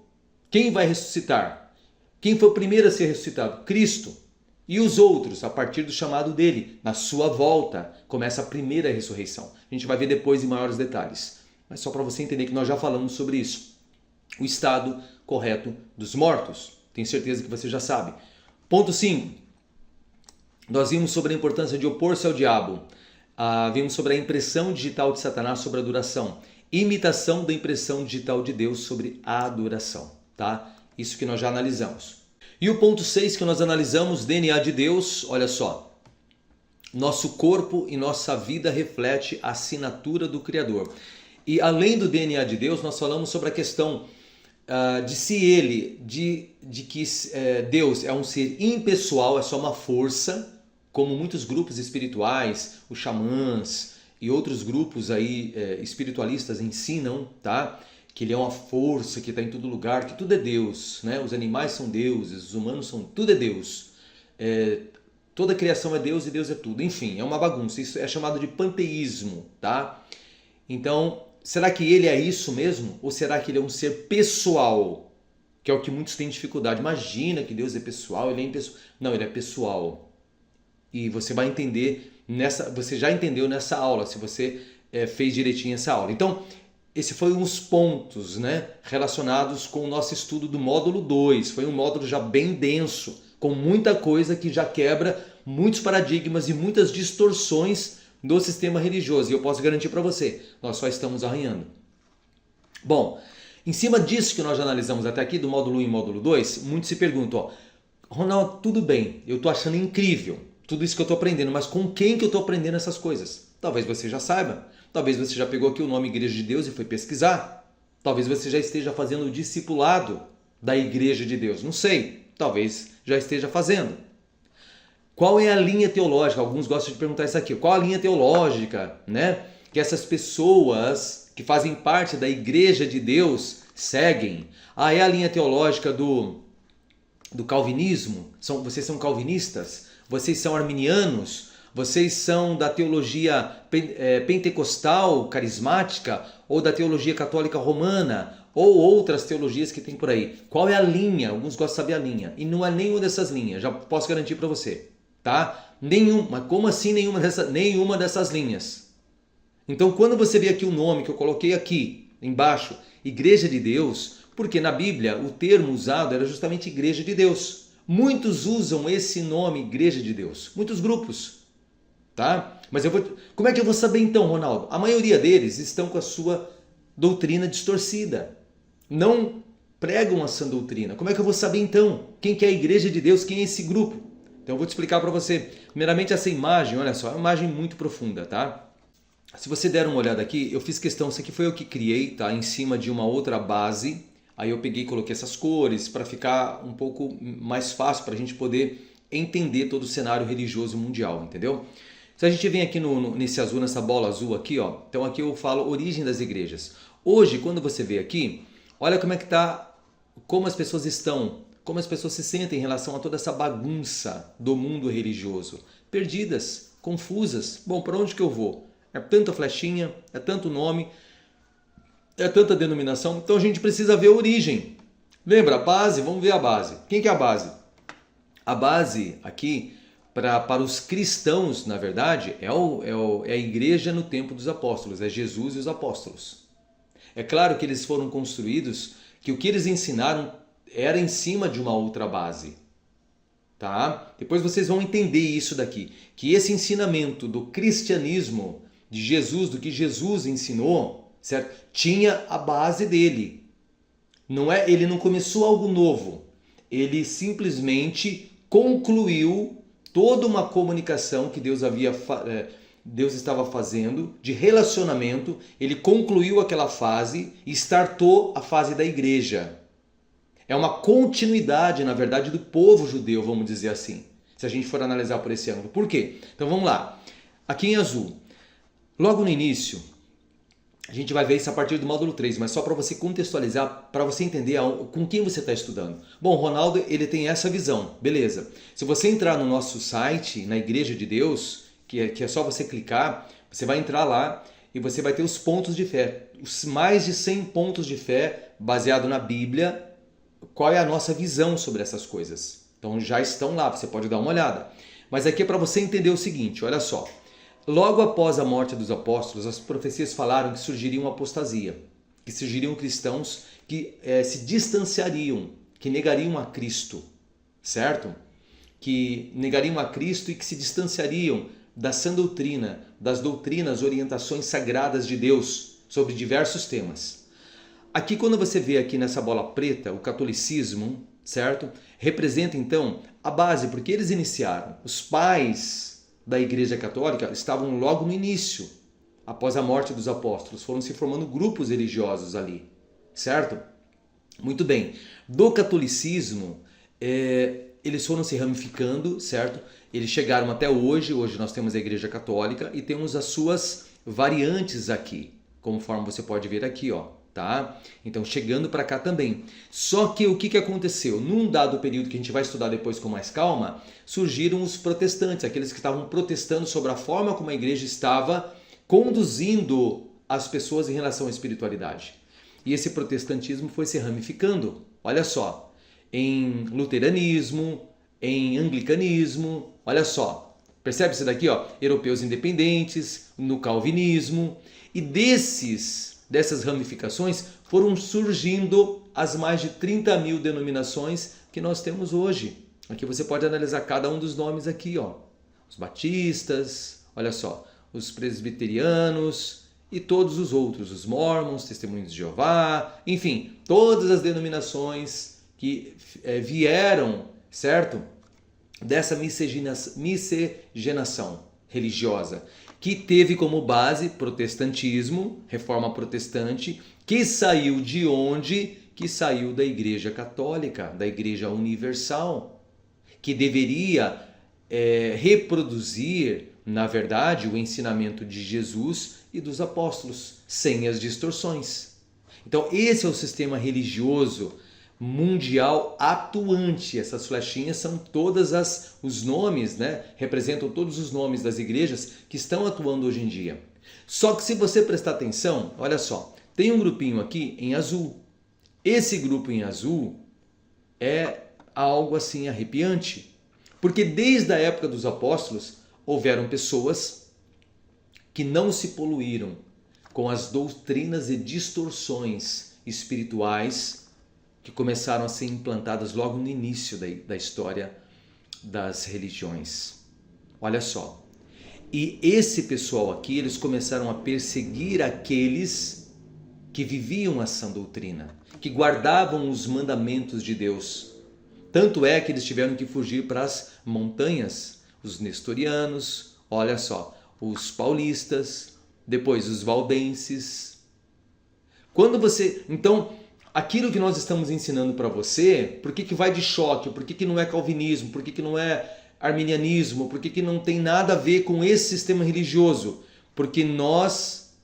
Quem vai ressuscitar? Quem foi o primeiro a ser ressuscitado? Cristo. E os outros, a partir do chamado dele, na sua volta, começa a primeira ressurreição. A gente vai ver depois em maiores detalhes. Mas só para você entender que nós já falamos sobre isso. O estado correto dos mortos. Tenho certeza que você já sabe. Ponto 5. Nós vimos sobre a importância de opor-se ao diabo. Vimos sobre a impressão digital de Satanás sobre a adoração. Imitação da impressão digital de Deus sobre a adoração. Tá? Isso que nós já analisamos. E o ponto 6 que nós analisamos, DNA de Deus, olha só. Nosso corpo e nossa vida reflete a assinatura do Criador. E além do DNA de Deus, nós falamos sobre a questão de que Deus é um ser impessoal, é só uma força, como muitos grupos espirituais, os xamãs e outros grupos aí espiritualistas ensinam, tá? Que ele é uma força que está em todo lugar, que tudo é Deus, né? Os animais são deuses, os humanos são... Tudo é Deus. Toda a criação é Deus e Deus é tudo. Enfim, é uma bagunça. Isso é chamado de panteísmo, tá? Então, será que ele é isso mesmo? Ou será que ele é um ser pessoal? Que é o que muitos têm dificuldade. Imagina que Deus é pessoal, ele é impessoal. Não, ele é pessoal. E você vai entender, você já entendeu nessa aula, se você fez direitinho essa aula. Então, esse foi uns pontos, né, relacionados com o nosso estudo do módulo 2. Foi um módulo já bem denso, com muita coisa que já quebra muitos paradigmas e muitas distorções do sistema religioso. E eu posso garantir para você, nós só estamos arranhando. Bom, em cima disso que nós já analisamos até aqui, do módulo 1 e módulo 2, muitos se perguntam, Ronaldo, tudo bem, eu estou achando incrível tudo isso que eu estou aprendendo, mas com quem que eu estou aprendendo essas coisas? Talvez você já saiba. Talvez você já pegou aqui o nome Igreja de Deus e foi pesquisar. Talvez você já esteja fazendo o discipulado da Igreja de Deus. Não sei. Talvez já esteja fazendo. Qual é a linha teológica? Alguns gostam de perguntar isso aqui. Qual a linha teológica, né, que essas pessoas que fazem parte da Igreja de Deus seguem? É a linha teológica do calvinismo? Vocês são calvinistas? Vocês são arminianos? Vocês são da teologia pentecostal, carismática, ou da teologia católica romana, ou outras teologias que tem por aí? Qual é a linha? Alguns gostam de saber a linha. E não é nenhuma dessas linhas, já posso garantir para você. Tá? Nenhuma. Como assim nenhuma dessas linhas? Então, quando você vê aqui o nome que eu coloquei aqui embaixo, Igreja de Deus, porque na Bíblia o termo usado era justamente Igreja de Deus. Muitos usam esse nome Igreja de Deus. Muitos grupos. Tá? Mas como é que eu vou saber então, Ronaldo? A maioria deles estão com a sua doutrina distorcida. Não pregam a sã doutrina. Como é que eu vou saber então quem que é a Igreja de Deus, quem é esse grupo? Então eu vou te explicar para você. Primeiramente essa imagem, olha só, é uma imagem muito profunda, tá? Se você der uma olhada aqui, eu fiz questão, isso aqui foi eu que criei, tá? Em cima de uma outra base. Aí eu peguei e coloquei essas cores para ficar um pouco mais fácil para a gente poder entender todo o cenário religioso mundial, entendeu? Se a gente vem aqui nesse azul, nessa bola azul aqui, ó, então aqui eu falo origem das igrejas. Hoje, quando você vê aqui, olha como é que tá, como as pessoas estão como as pessoas se sentem em relação a toda essa bagunça do mundo religioso. Perdidas, confusas. Bom, para onde que eu vou? É tanta flechinha, é tanto nome, é tanta denominação. Então a gente precisa ver a origem. Lembra, a base? Vamos ver a base. Quem que é a base? A base aqui, para os cristãos, na verdade, é a igreja no tempo dos apóstolos. É Jesus e os apóstolos. É claro que eles foram construídos, que o que eles ensinaram era em cima de uma outra base. Tá? Depois vocês vão entender isso daqui. Que esse ensinamento do cristianismo, de Jesus, do que Jesus ensinou, certo? Tinha a base dele. Ele não começou algo novo. Ele simplesmente concluiu toda uma comunicação que Deus estava fazendo de relacionamento. Ele concluiu aquela fase e startou a fase da igreja. É uma continuidade, na verdade, do povo judeu, vamos dizer assim, se a gente for analisar por esse ângulo. Por quê? Então vamos lá. Aqui em azul, logo no início, a gente vai ver isso a partir do módulo 3, mas só para você contextualizar, para você entender com quem você está estudando. Bom, o Ronaldo, ele tem essa visão, beleza. Se você entrar no nosso site, na Igreja de Deus, que é só você clicar, você vai entrar lá e você vai ter os pontos de fé. Os mais de 100 pontos de fé, baseado na Bíblia. Qual é a nossa visão sobre essas coisas? Então já estão lá, você pode dar uma olhada. Mas aqui é para você entender o seguinte, olha só. Logo após a morte dos apóstolos, as profecias falaram que surgiria uma apostasia, que surgiriam cristãos que se distanciariam, que negariam a Cristo, certo? Que negariam a Cristo e que se distanciariam da sã doutrina, das doutrinas, orientações sagradas de Deus sobre diversos temas. Aqui, quando você vê aqui nessa bola preta, o catolicismo, certo? Representa então a base, porque eles iniciaram. Os pais da Igreja Católica estavam logo no início, após a morte dos apóstolos. Foram se formando grupos religiosos ali, certo? Muito bem. Do catolicismo, eles foram se ramificando, certo? Eles chegaram até hoje. Hoje nós temos a Igreja Católica e temos as suas variantes aqui, conforme você pode ver aqui, ó. Tá? Então chegando para cá também. Só que o que aconteceu? Num dado período que a gente vai estudar depois com mais calma, surgiram os protestantes, aqueles que estavam protestando sobre a forma como a igreja estava conduzindo as pessoas em relação à espiritualidade. E esse protestantismo foi se ramificando. Olha só, em luteranismo, em anglicanismo, olha só. Percebe isso daqui, ó? Europeus independentes, no calvinismo. E dessas ramificações foram surgindo as mais de 30 mil denominações que nós temos hoje. Aqui você pode analisar cada um dos nomes aqui, ó. Os batistas, olha só, os presbiterianos e todos os outros, os mormons, testemunhos de Jeová, enfim, todas as denominações que vieram, certo? Dessa miscigenação religiosa, que teve como base protestantismo, reforma protestante, que saiu de onde? Que saiu da Igreja Católica, da Igreja Universal, que deveria reproduzir, na verdade, o ensinamento de Jesus e dos apóstolos, sem as distorções. Então esse é o sistema religioso mundial atuante. Essas flechinhas são todas os nomes, né? Representam todos os nomes das igrejas que estão atuando hoje em dia. Só que se você prestar atenção, olha só, tem um grupinho aqui em azul. Esse grupo em azul é algo assim arrepiante, porque desde a época dos apóstolos houveram pessoas que não se poluíram com as doutrinas e distorções espirituais que começaram a ser implantadas logo no início da história das religiões. Olha só. E esse pessoal aqui, eles começaram a perseguir aqueles que viviam a sã doutrina, que guardavam os mandamentos de Deus. Tanto é que eles tiveram que fugir para as montanhas, os nestorianos, olha só, os paulistas, depois os valdenses. Então, aquilo que nós estamos ensinando para você, por que vai de choque? Por que não é calvinismo? Por que não é arminianismo? Por que não tem nada a ver com esse sistema religioso? Porque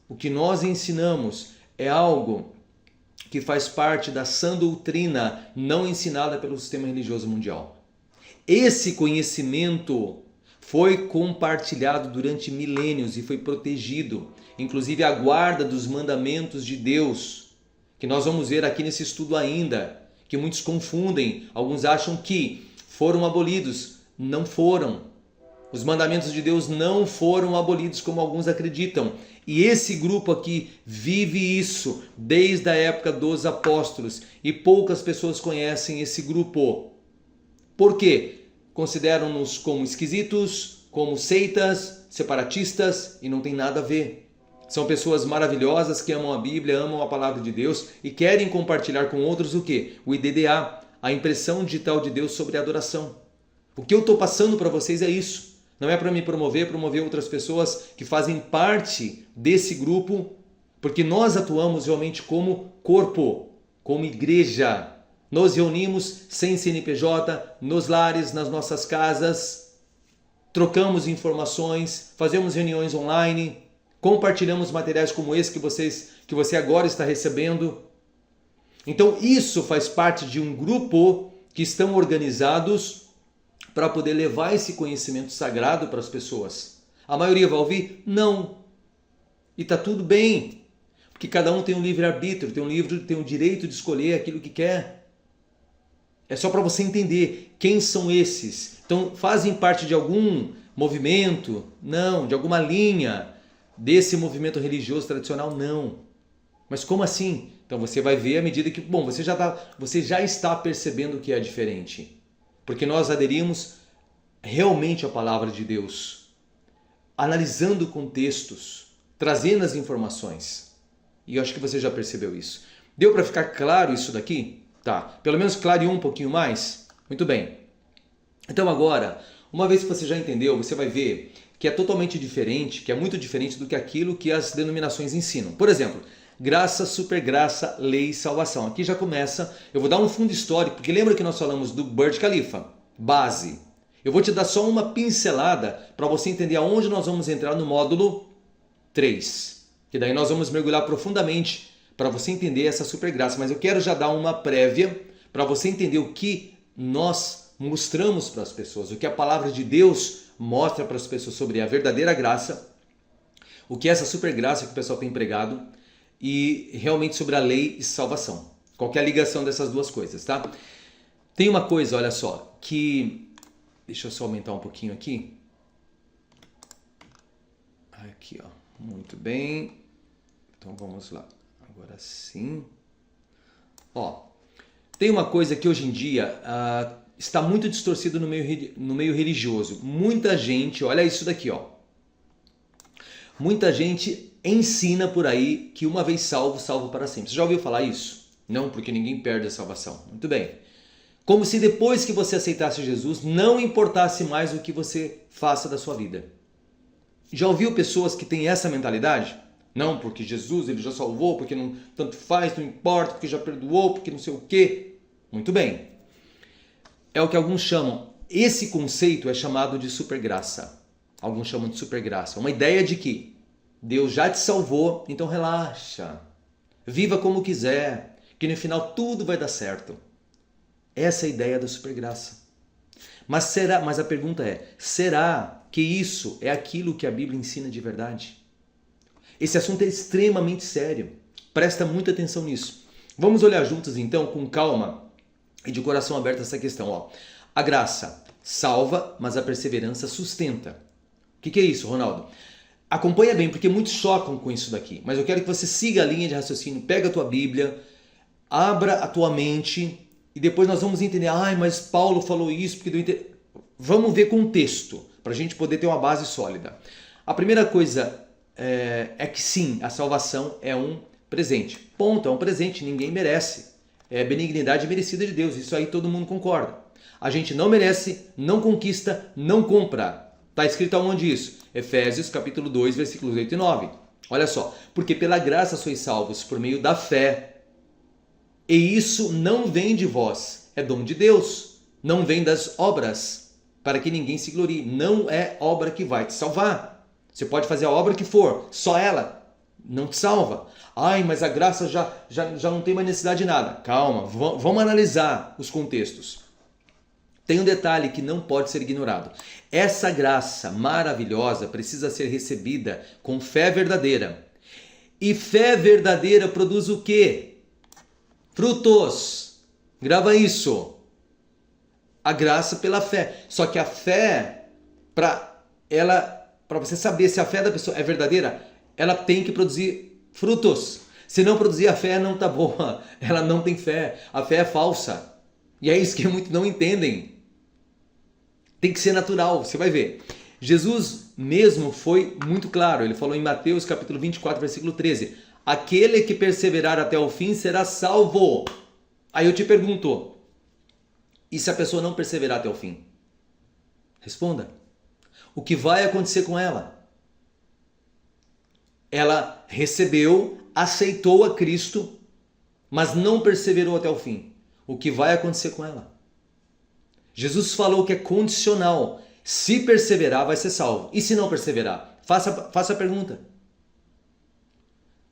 o que nós ensinamos é algo que faz parte da sã doutrina não ensinada pelo sistema religioso mundial. Esse conhecimento foi compartilhado durante milênios e foi protegido, inclusive a guarda dos mandamentos de Deus, que nós vamos ver aqui nesse estudo ainda, que muitos confundem, alguns acham que foram abolidos, não foram. Os mandamentos de Deus não foram abolidos como alguns acreditam. E esse grupo aqui vive isso desde a época dos apóstolos e poucas pessoas conhecem esse grupo. Por quê? Consideram-nos como esquisitos, como seitas, separatistas e não tem nada a ver. São pessoas maravilhosas que amam a Bíblia, amam a palavra de Deus e querem compartilhar com outros o quê? O IDDA, a impressão digital de Deus sobre a adoração. O que eu estou passando para vocês é isso. Não é para me promover outras pessoas que fazem parte desse grupo, porque nós atuamos realmente como corpo, como igreja. Nos reunimos sem CNPJ, nos lares, nas nossas casas, trocamos informações, fazemos reuniões online, compartilhamos materiais como esse que você agora está recebendo. Então isso faz parte de um grupo que estão organizados para poder levar esse conhecimento sagrado para as pessoas. A maioria vai ouvir? Não. E está tudo bem, porque cada um tem um livre-arbítrio, tem um direito de escolher aquilo que quer. É só para você entender quem são esses. Então, fazem parte de algum movimento? Não. De alguma linha desse movimento religioso tradicional? Não. Mas como assim? Então você vai ver à medida que, você já está percebendo que é diferente. Porque nós aderimos realmente à palavra de Deus, analisando contextos, trazendo as informações. E eu acho que você já percebeu isso. Deu para ficar claro isso daqui? Tá. Pelo menos clareou um pouquinho mais? Muito bem. Então agora, uma vez que você já entendeu, você vai ver que é totalmente diferente, que é muito diferente do que aquilo que as denominações ensinam. Por exemplo, graça, supergraça, lei e salvação. Aqui já começa, eu vou dar um fundo histórico, porque lembra que nós falamos do Burj Khalifa? Base. Eu vou te dar só uma pincelada para você entender aonde nós vamos entrar no módulo 3. Que daí nós vamos mergulhar profundamente para você entender essa supergraça. Mas eu quero já dar uma prévia para você entender o que nós mostramos para as pessoas, o que a palavra de Deus mostra para as pessoas sobre a verdadeira graça, o que é essa supergraça que o pessoal tem pregado, e realmente sobre a lei e salvação. Qual que é a ligação dessas duas coisas, tá? Tem uma coisa, olha só, que... Deixa eu só aumentar um pouquinho aqui. Aqui, ó. Muito bem. Então vamos lá. Agora sim. Ó, tem uma coisa que hoje em dia está muito distorcido no meio religioso. Muita gente, olha isso daqui, ó. Muita gente ensina por aí que uma vez salvo, salvo para sempre. Você já ouviu falar isso? Não, porque ninguém perde a salvação. Muito bem. Como se depois que você aceitasse Jesus, não importasse mais o que você faça da sua vida. Já ouviu pessoas que têm essa mentalidade? Não, porque Jesus ele já salvou, porque não tanto faz, não importa, porque já perdoou, porque não sei o quê. Muito bem. É o que alguns chamam. Esse conceito é chamado de supergraça. Alguns chamam de supergraça. Uma ideia de que Deus já te salvou, então relaxa. Viva como quiser, que no final tudo vai dar certo. Essa é a ideia da supergraça. Mas a pergunta é, será que isso é aquilo que a Bíblia ensina de verdade? Esse assunto é extremamente sério. Presta muita atenção nisso. Vamos olhar juntos então, com calma e de coração aberto essa questão. Ó. A graça salva, mas a perseverança sustenta. O que é isso, Ronaldo? Acompanha bem, porque muitos chocam com isso daqui. Mas eu quero que você siga a linha de raciocínio, pega a tua Bíblia, abra a tua mente e depois nós vamos entender. Mas Paulo falou isso porque... Vamos ver contexto, para a gente poder ter uma base sólida. A primeira coisa é que sim, a salvação é um presente. Ponto, é um presente, ninguém merece. É benignidade merecida de Deus, isso aí todo mundo concorda. A gente não merece, não conquista, não compra. Está escrito aonde isso? Efésios capítulo 2, versículos 8 e 9. Olha só, porque pela graça sois salvos por meio da fé. E isso não vem de vós, é dom de Deus. Não vem das obras, para que ninguém se glorie. Não é obra que vai te salvar. Você pode fazer a obra que for, só ela. não te salva. Ai, mas a graça já não tem mais necessidade de nada. Calma, vamos analisar os contextos. Tem um detalhe que não pode ser ignorado. Essa graça maravilhosa precisa ser recebida com fé verdadeira. E fé verdadeira produz o quê? Frutos. Grava isso. A graça pela fé. Só que a fé, para você saber se a fé da pessoa é verdadeira, ela tem que produzir frutos. Se não produzir, a fé não está boa. Ela não tem fé. A fé é falsa. E é isso que muitos não entendem. Tem que ser natural, você vai ver. Jesus mesmo foi muito claro. Ele falou em Mateus capítulo 24, versículo 13. Aquele que perseverar até o fim será salvo. Aí eu te pergunto, e se a pessoa não perseverar até o fim? Responda. O que vai acontecer com ela? Ela recebeu, aceitou a Cristo, mas não perseverou até o fim. O que vai acontecer com ela? Jesus falou que é condicional. Se perseverar, vai ser salvo. E se não perseverar? Faça a pergunta.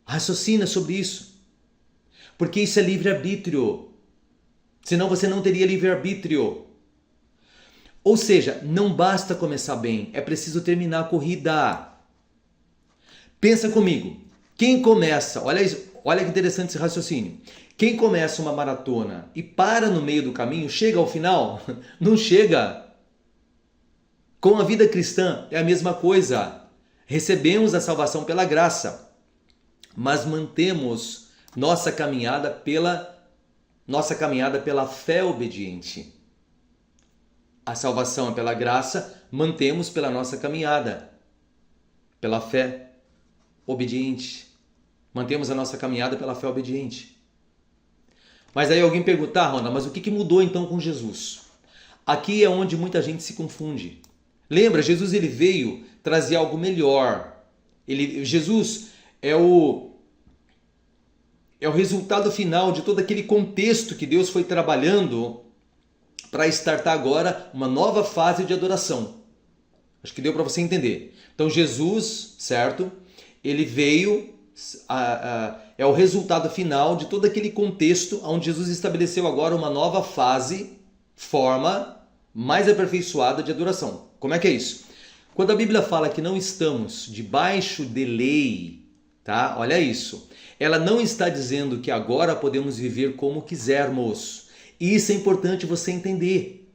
Raciocina sobre isso. Porque isso é livre-arbítrio. Senão você não teria livre-arbítrio. Ou seja, não basta começar bem, é preciso terminar a corrida. Pensa comigo. Quem começa, olha que interessante esse raciocínio. Quem começa uma maratona e para no meio do caminho, chega ao final? Não chega. Com a vida cristã é a mesma coisa. Recebemos a salvação pela graça, mas mantemos nossa caminhada pela fé obediente. A salvação é pela graça, mantemos pela nossa caminhada, pela fé obediente. Mantemos a nossa caminhada pela fé obediente. Mas aí alguém pergunta, Ronda, mas o que mudou então com Jesus? Aqui é onde muita gente se confunde. Lembra, Jesus ele veio trazer algo melhor. Jesus é o resultado final de todo aquele contexto que Deus foi trabalhando para startar agora uma nova fase de adoração. Acho que deu para você entender. Então Jesus, certo? Ele veio, é o resultado final de todo aquele contexto onde Jesus estabeleceu agora uma nova forma mais aperfeiçoada de adoração. Como é que é isso? Quando a Bíblia fala que não estamos debaixo de lei, tá? Olha isso. Ela não está dizendo que agora podemos viver como quisermos. E isso é importante você entender.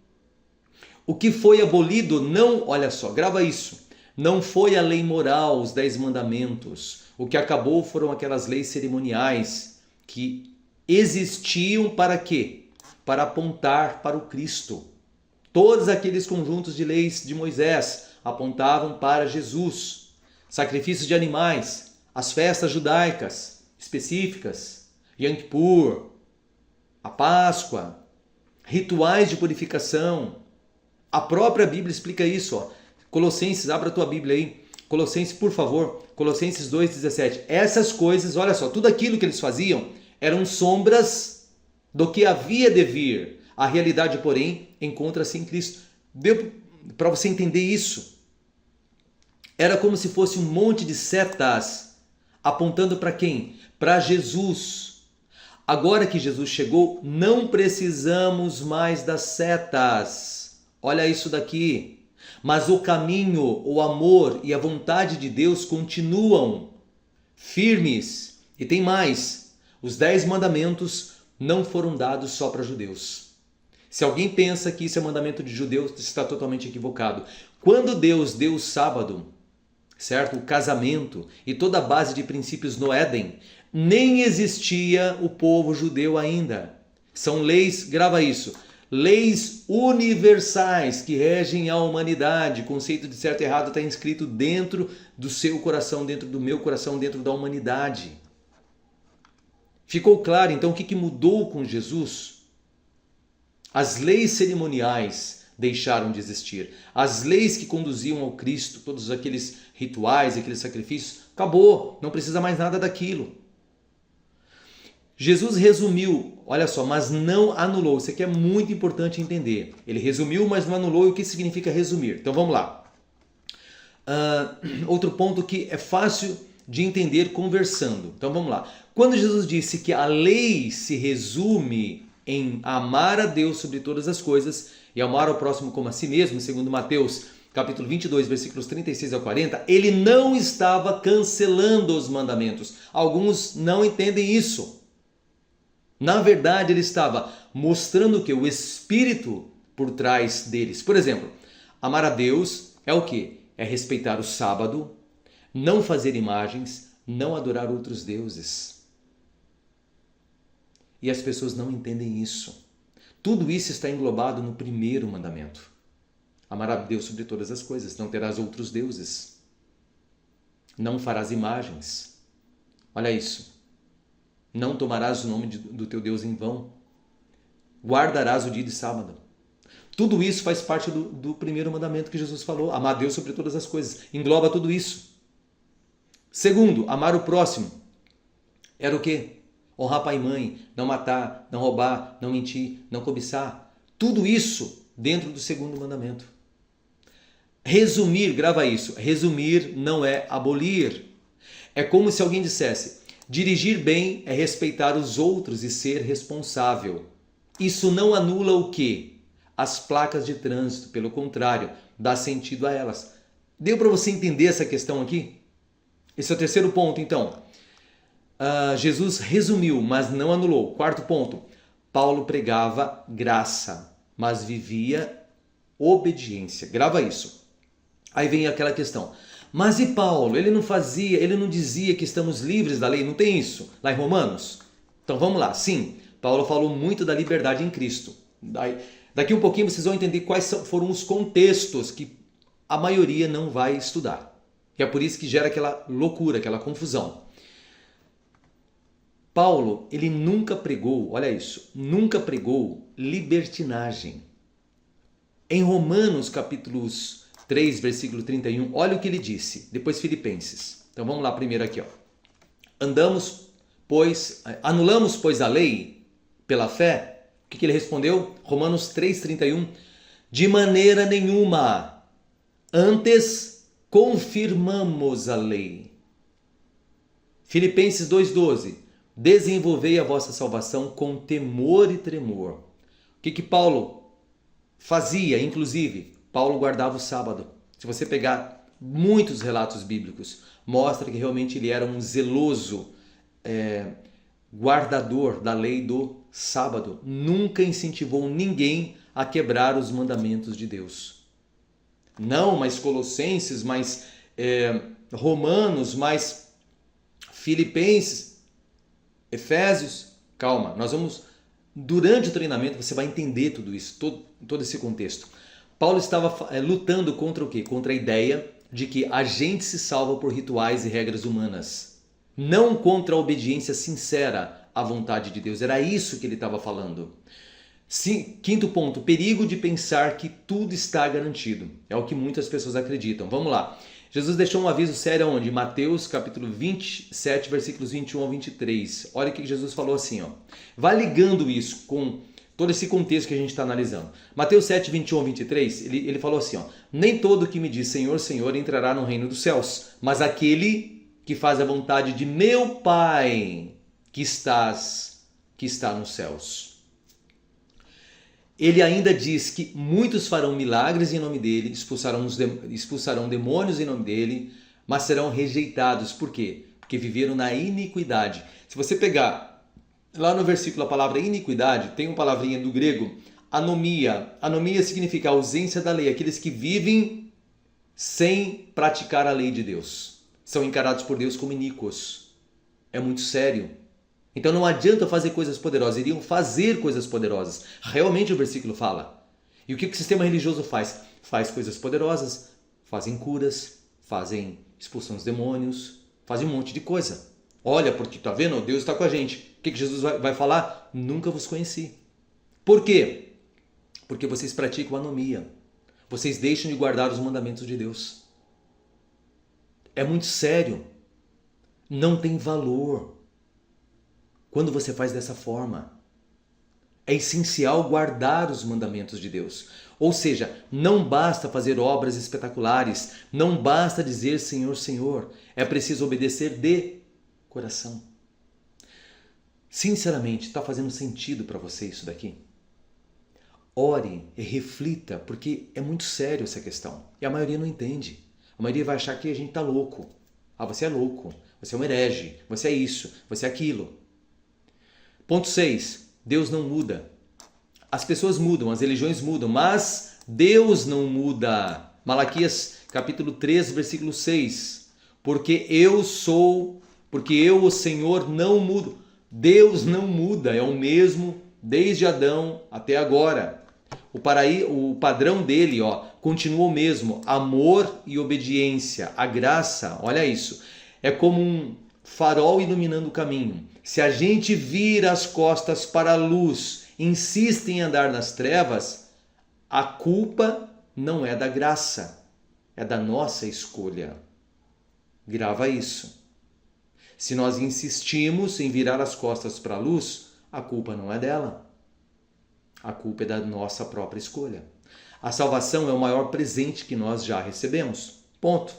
O que foi abolido não, olha só, grava isso. Não foi a lei moral, os 10 mandamentos. O que acabou foram aquelas leis cerimoniais que existiam para quê? Para apontar para o Cristo. Todos aqueles conjuntos de leis de Moisés apontavam para Jesus. Sacrifícios de animais, as festas judaicas específicas, Yom Kippur, a Páscoa, rituais de purificação. A própria Bíblia explica isso. Ó. Colossenses, abra a tua Bíblia aí. Colossenses, por favor. Colossenses 2,17. Essas coisas, olha só, tudo aquilo que eles faziam eram sombras do que havia de vir. A realidade, porém, encontra-se em Cristo. Deu para você entender isso? Era como se fosse um monte de setas apontando para quem? Para Jesus. Agora que Jesus chegou, não precisamos mais das setas. Olha isso daqui. Mas o caminho, o amor e a vontade de Deus continuam firmes. E tem mais. Os 10 mandamentos não foram dados só para judeus. Se alguém pensa que isso é mandamento de judeus, está totalmente equivocado. Quando Deus deu o sábado, certo? O casamento e toda a base de princípios no Éden, nem existia o povo judeu ainda. São leis, grava isso, leis universais que regem a humanidade. O conceito de certo e errado está inscrito dentro do seu coração, dentro do meu coração, dentro da humanidade. Ficou claro então o que mudou com Jesus? As leis cerimoniais deixaram de existir. As leis que conduziam ao Cristo, todos aqueles rituais, aqueles sacrifícios, acabou, não precisa mais nada daquilo. Jesus resumiu, olha só, mas não anulou. Isso aqui é muito importante entender. Ele resumiu, mas não anulou. E o que significa resumir? Então vamos lá. Outro ponto que é fácil de entender conversando. Então vamos lá. Quando Jesus disse que a lei se resume em amar a Deus sobre todas as coisas e amar ao próximo como a si mesmo, segundo Mateus capítulo 22, versículos 36 a 40, ele não estava cancelando os mandamentos. Alguns não entendem isso. Na verdade, ele estava mostrando que o espírito por trás deles. Por exemplo, amar a Deus é o quê? É respeitar o sábado, não fazer imagens, não adorar outros deuses. E as pessoas não entendem isso. Tudo isso está englobado no primeiro mandamento. Amar a Deus sobre todas as coisas, não terás outros deuses. Não farás imagens. Olha isso. Não tomarás o nome do teu Deus em vão. Guardarás o dia de sábado. Tudo isso faz parte do primeiro mandamento que Jesus falou. Amar a Deus sobre todas as coisas. Engloba tudo isso. Segundo, amar o próximo. Era o quê? Honrar pai e mãe, não matar, não roubar, não mentir, não cobiçar. Tudo isso dentro do segundo mandamento. Resumir, grava isso. Resumir não é abolir. É como se alguém dissesse: dirigir bem é respeitar os outros e ser responsável. Isso não anula o quê? As placas de trânsito, pelo contrário, dá sentido a elas. Deu para você entender essa questão aqui? Esse é o terceiro ponto, então. Jesus resumiu, mas não anulou. Quarto ponto. Paulo pregava graça, mas vivia obediência. Grava isso. Aí vem aquela questão. Mas e Paulo? Ele não dizia que estamos livres da lei? Não tem isso lá em Romanos? Então vamos lá. Sim, Paulo falou muito da liberdade em Cristo. Daqui um pouquinho vocês vão entender quais foram os contextos que a maioria não vai estudar. E é por isso que gera aquela loucura, aquela confusão. Paulo, ele nunca pregou, olha isso, nunca pregou libertinagem. Em Romanos capítulos 3, versículo 31, olha o que ele disse. Depois Filipenses. Então vamos lá primeiro aqui, ó. Anulamos, pois, a lei pela fé? O que ele respondeu? Romanos 3, 31. De maneira nenhuma. Antes, confirmamos a lei. Filipenses 2,12. Desenvolvei a vossa salvação com temor e tremor. O que Paulo fazia, inclusive? Paulo guardava o sábado. Se você pegar muitos relatos bíblicos, mostra que realmente ele era um zeloso guardador da lei do sábado. Nunca incentivou ninguém a quebrar os mandamentos de Deus. Não, mas Colossenses, mais Romanos, mais Filipenses, Efésios. Calma, nós vamos, durante o treinamento você vai entender tudo isso, todo esse contexto. Paulo estava lutando contra o quê? Contra a ideia de que a gente se salva por rituais e regras humanas. Não contra a obediência sincera à vontade de Deus. Era isso que ele estava falando. Sim, quinto ponto, perigo de pensar que tudo está garantido. É o que muitas pessoas acreditam. Vamos lá. Jesus deixou um aviso sério onde? Mateus capítulo 27, versículos 21 ao 23. Olha o que Jesus falou assim, ó. Vai ligando isso com todo esse contexto que a gente está analisando. Mateus 7, 21 ao 23, ele falou assim, ó. Nem todo que me diz Senhor, Senhor entrará no reino dos céus, mas aquele que faz a vontade de meu Pai que está nos céus. Ele ainda diz que muitos farão milagres em nome dele, expulsarão demônios em nome dele, mas serão rejeitados. Por quê? Porque viveram na iniquidade. Se você pegar lá no versículo a palavra iniquidade, tem uma palavrinha do grego, anomia. Anomia significa ausência da lei. Aqueles que vivem sem praticar a lei de Deus. São encarados por Deus como iníquos. É muito sério. Então não adianta fazer coisas poderosas, iriam fazer coisas poderosas. Realmente o versículo fala. E o que o sistema religioso faz? Faz coisas poderosas, fazem curas, fazem expulsão dos demônios, fazem um monte de coisa. Olha, porque tá vendo? Deus está com a gente. O que Jesus vai falar? Nunca vos conheci. Por quê? Porque vocês praticam anomia. Vocês deixam de guardar os mandamentos de Deus. É muito sério. Não tem valor quando você faz dessa forma. É essencial guardar os mandamentos de Deus. Ou seja, não basta fazer obras espetaculares, não basta dizer Senhor, Senhor, é preciso obedecer de coração. Sinceramente, está fazendo sentido para você isso daqui? Ore e reflita, porque é muito sério essa questão. E a maioria não entende. A maioria vai achar que a gente está louco. Ah, você é louco, você é um herege, você é isso, você é aquilo. Ponto 6. Deus não muda. As pessoas mudam, as religiões mudam, mas Deus não muda. Malaquias capítulo 3, versículo 6. Porque eu, o Senhor, não mudo. Deus não muda, é o mesmo desde Adão até agora. O padrão dele, continua o mesmo, amor e obediência. A graça, olha isso, é como um farol iluminando o caminho. Se a gente vira as costas para a luz, insiste em andar nas trevas, a culpa não é da graça, é da nossa escolha. Grava isso. Se nós insistimos em virar as costas para a luz, a culpa não é dela. A culpa é da nossa própria escolha. A salvação é o maior presente que nós já recebemos. Ponto.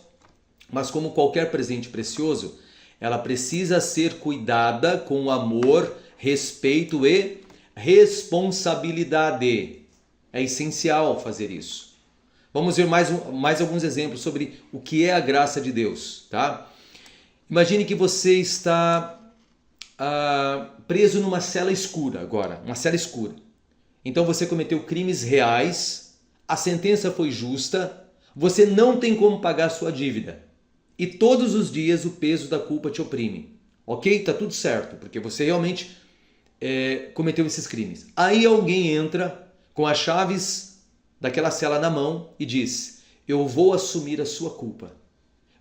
Mas como qualquer presente precioso, ela precisa ser cuidada com amor, respeito e responsabilidade. É essencial fazer isso. Vamos ver mais alguns exemplos sobre o que é a graça de Deus, tá? Imagine que você está preso numa cela escura agora, uma cela escura. Então você cometeu crimes reais, a sentença foi justa, você não tem como pagar a sua dívida. E todos os dias o peso da culpa te oprime. Ok? Tá tudo certo, porque você realmente cometeu esses crimes. Aí alguém entra com as chaves daquela cela na mão e diz: eu vou assumir a sua culpa.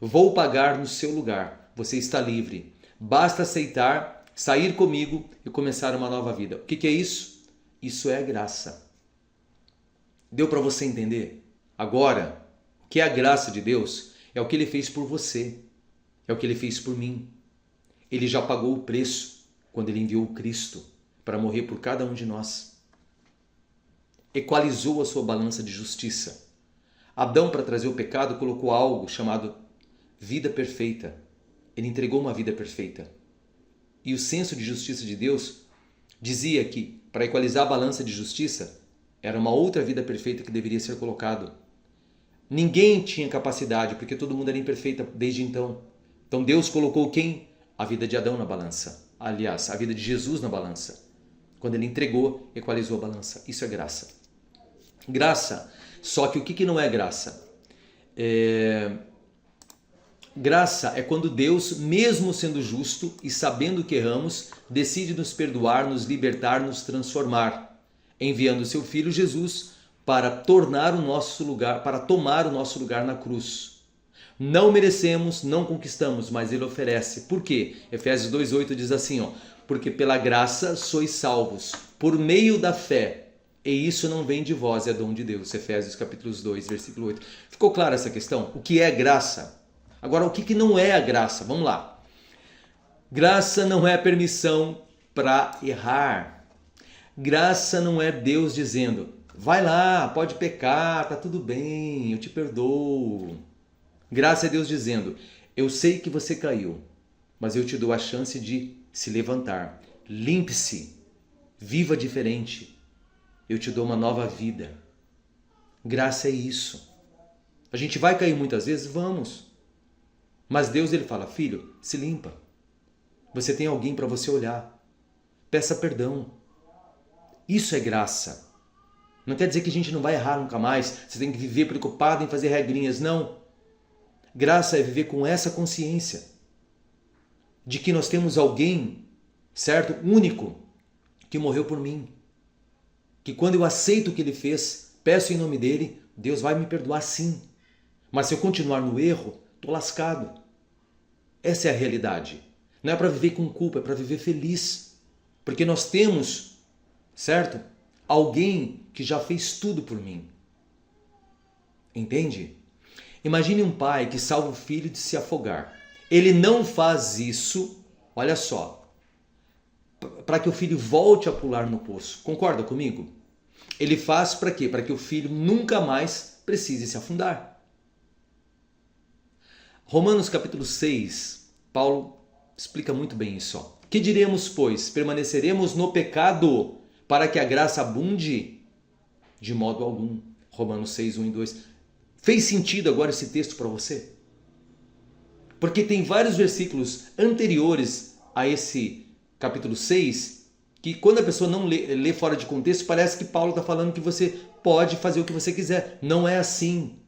Vou pagar no seu lugar. Você está livre. Basta aceitar, sair comigo e começar uma nova vida. O que é isso? Isso é a graça. Deu para você entender? Agora, o que é a graça de Deus? É o que Ele fez por você. É o que Ele fez por mim. Ele já pagou o preço quando Ele enviou o Cristo para morrer por cada um de nós. Equalizou a sua balança de justiça. Adão, para trazer o pecado, colocou algo chamado vida perfeita. Ele entregou uma vida perfeita. E o senso de justiça de Deus dizia que, para equalizar a balança de justiça, era uma outra vida perfeita que deveria ser colocado. Ninguém tinha capacidade, porque todo mundo era imperfeito desde então. Então Deus colocou quem? A vida de Adão na balança. Aliás, a vida de Jesus na balança. Quando Ele entregou, equalizou a balança. Isso é graça. Graça. Só que o que não é graça? Graça é quando Deus, mesmo sendo justo e sabendo que erramos, decide nos perdoar, nos libertar, nos transformar, enviando seu Filho Jesus para tomar o nosso lugar na cruz. Não merecemos, não conquistamos, mas Ele oferece. Por quê? Efésios 2,8 diz assim, porque pela graça sois salvos, por meio da fé, e isso não vem de vós, é dom de Deus. Efésios capítulo 2, versículo 8. Ficou clara essa questão? O que é graça? Agora, o que não é a graça? Vamos lá. Graça não é permissão para errar. Graça não é Deus dizendo, vai lá, pode pecar, tá tudo bem, eu te perdoo. Graça é Deus dizendo, eu sei que você caiu, mas eu te dou a chance de se levantar. Limpe-se, viva diferente. Eu te dou uma nova vida. Graça é isso. A gente vai cair muitas vezes? Vamos. Mas Deus, Ele fala, filho, se limpa. Você tem alguém para você olhar. Peça perdão. Isso é graça. Não quer dizer que a gente não vai errar nunca mais. Você tem que viver preocupado em fazer regrinhas. Não. Graça é viver com essa consciência de que nós temos alguém, certo? Único, que morreu por mim. Que quando eu aceito o que Ele fez, peço em nome dEle, Deus vai me perdoar sim. Mas se eu continuar no erro, estou lascado. Essa é a realidade. Não é para viver com culpa, é para viver feliz. Porque nós temos, certo? Alguém que já fez tudo por mim. Entende? Imagine um pai que salva o filho de se afogar. Ele não faz isso, olha só, para que o filho volte a pular no poço. Concorda comigo? Ele faz para quê? Para que o filho nunca mais precise se afundar. Romanos capítulo 6, Paulo explica muito bem isso. Ó. Que diremos, pois? Permaneceremos no pecado para que a graça abunde? De modo algum. Romanos 6, 1 e 2. Fez sentido agora esse texto para você? Porque tem vários versículos anteriores a esse capítulo 6 que quando a pessoa não lê fora de contexto, parece que Paulo está falando que você pode fazer o que você quiser. Não é assim.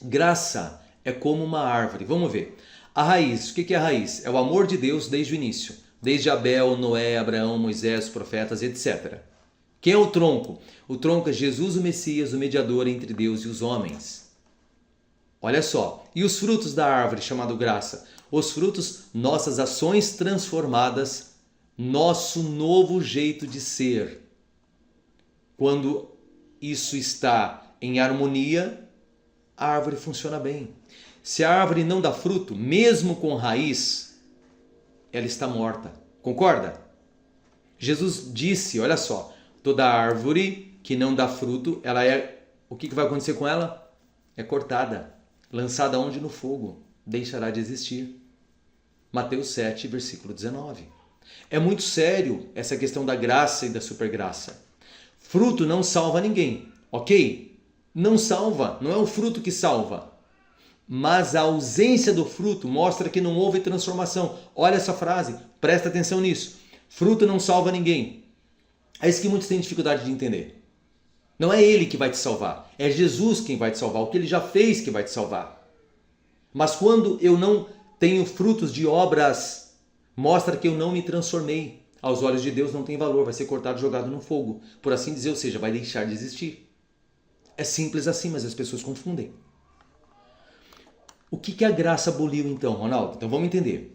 Graça é como uma árvore. Vamos ver. A raiz, o que é a raiz? É o amor de Deus desde o início. Desde Abel, Noé, Abraão, Moisés, os profetas, etc. Quem é o tronco? O tronco é Jesus, o Messias, o mediador entre Deus e os homens. Olha só. E os frutos da árvore chamado graça? Os frutos, nossas ações transformadas, nosso novo jeito de ser. Quando isso está em harmonia, a árvore funciona bem. Se a árvore não dá fruto, mesmo com raiz, ela está morta. Concorda? Jesus disse, olha só, toda árvore que não dá fruto, o que vai acontecer com ela? É cortada, lançada onde? No fogo, deixará de existir. Mateus 7, versículo 19. É muito sério essa questão da graça e da supergraça. Fruto não salva ninguém, ok? Não salva, não é o fruto que salva. Mas a ausência do fruto mostra que não houve transformação. Olha essa frase, presta atenção nisso. Fruto não salva ninguém. É isso que muitos têm dificuldade de entender. Não é ele que vai te salvar, é Jesus quem vai te salvar, o que ele já fez que vai te salvar. Mas quando eu não tenho frutos de obras, mostra que eu não me transformei. Aos olhos de Deus não tem valor, vai ser cortado e jogado no fogo. Por assim dizer, ou seja, vai deixar de existir. É simples assim, mas as pessoas confundem. O que a graça aboliu então, Ronaldo? Então vamos entender.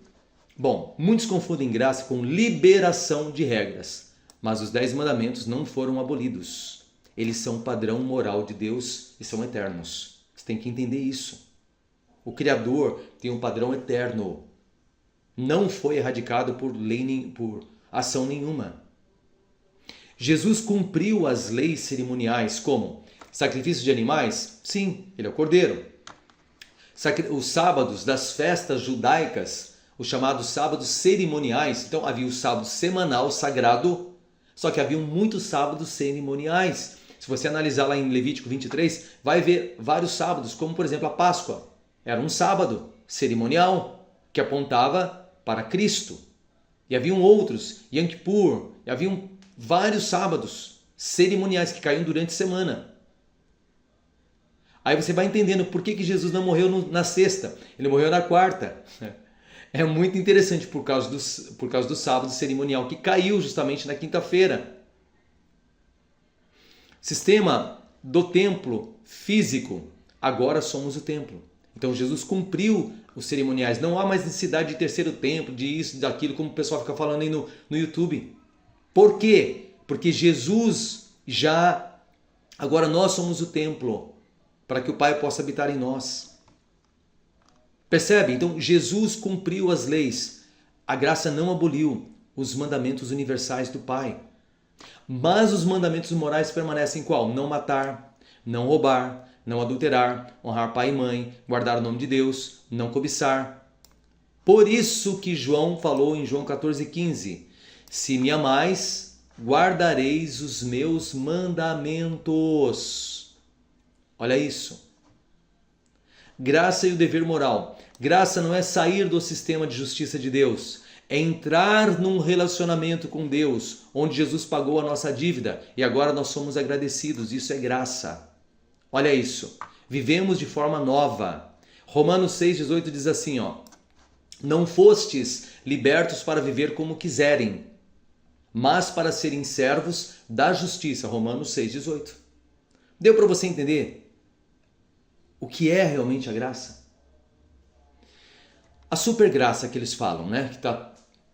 Bom, muitos confundem graça com liberação de regras, mas os 10 mandamentos não foram abolidos. Eles são padrão moral de Deus e são eternos. Você tem que entender isso. O Criador tem um padrão eterno. Não foi erradicado por lei, por ação nenhuma. Jesus cumpriu as leis cerimoniais como sacrifício de animais? Sim, ele é o cordeiro. Os sábados das festas judaicas, os chamados sábados cerimoniais. Então havia o sábado semanal sagrado, só que havia muitos sábados cerimoniais. Se você analisar lá em Levítico 23, vai ver vários sábados, como por exemplo a Páscoa. Era um sábado cerimonial que apontava para Cristo. E haviam outros, Yom Kippur, e haviam vários sábados cerimoniais que caíam durante a semana. Aí você vai entendendo por que Jesus não morreu na sexta, ele morreu na quarta. É muito interessante por causa do sábado cerimonial, que caiu justamente na quinta-feira. Sistema do templo físico, agora somos o templo. Então Jesus cumpriu os cerimoniais, não há mais necessidade de terceiro templo, de isso, daquilo, como o pessoal fica falando aí no YouTube. Por quê? Porque Jesus agora nós somos o templo, para que o Pai possa habitar em nós. Percebe? Então Jesus cumpriu as leis. A graça não aboliu os mandamentos universais do Pai. Mas os mandamentos morais permanecem qual? Não matar, não roubar, não adulterar, honrar pai e mãe, guardar o nome de Deus, não cobiçar. Por isso que João falou em João 14,15: se me amais, guardareis os meus mandamentos. Olha isso. Graça e o dever moral. Graça não é sair do sistema de justiça de Deus. É entrar num relacionamento com Deus, onde Jesus pagou a nossa dívida e agora nós somos agradecidos. Isso é graça. Olha isso. Vivemos de forma nova. Romanos 6,18 diz assim, ó: não fostes libertos para viver como quiserem, mas para serem servos da justiça. Romanos 6,18. Deu para você entender o que é realmente a graça? A supergraça que eles falam, né?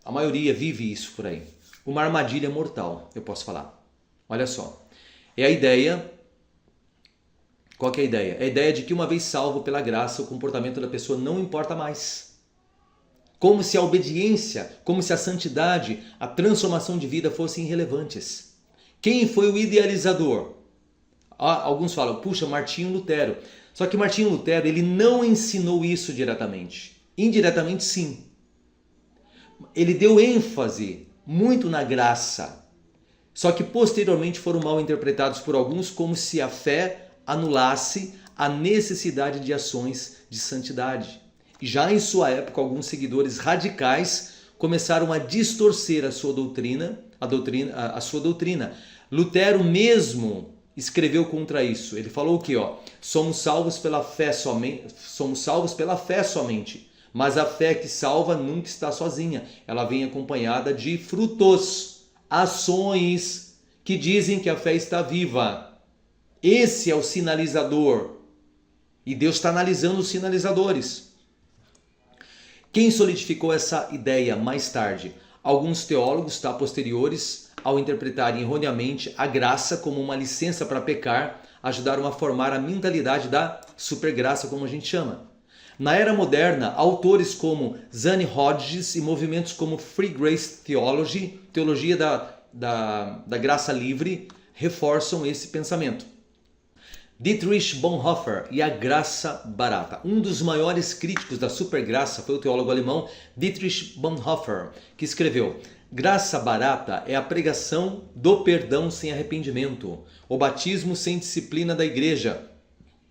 A maioria vive isso por aí. Uma armadilha mortal, eu posso falar. Olha só. É a ideia. Qual que é a ideia? É a ideia de que uma vez salvo pela graça, o comportamento da pessoa não importa mais. como se a obediência, como se a santidade, a transformação de vida fossem irrelevantes. Quem foi o idealizador? Alguns falam, puxa, Martinho Lutero. Só que Martinho Lutero, ele não ensinou isso diretamente. Indiretamente, sim. Ele deu ênfase muito na graça. Só que posteriormente foram mal interpretados por alguns como se a fé anulasse a necessidade de ações de santidade. Já em sua época, alguns seguidores radicais começaram a distorcer a sua doutrina. Lutero mesmo escreveu contra isso. Ele falou o quê? Somos salvos pela fé somente. Mas a fé que salva nunca está sozinha. Ela vem acompanhada de frutos, ações que dizem que a fé está viva. Esse é o sinalizador. E Deus está analisando os sinalizadores. Quem solidificou essa ideia mais tarde? Alguns teólogos posteriores, ao interpretarem erroneamente a graça como uma licença para pecar, ajudaram a formar a mentalidade da supergraça, como a gente chama. Na era moderna, autores como Zane Hodges e movimentos como Free Grace Theology, teologia da graça livre, reforçam esse pensamento. Dietrich Bonhoeffer e a graça barata. Um dos maiores críticos da supergraça foi o teólogo alemão Dietrich Bonhoeffer, que escreveu: graça barata é a pregação do perdão sem arrependimento, o batismo sem disciplina da igreja,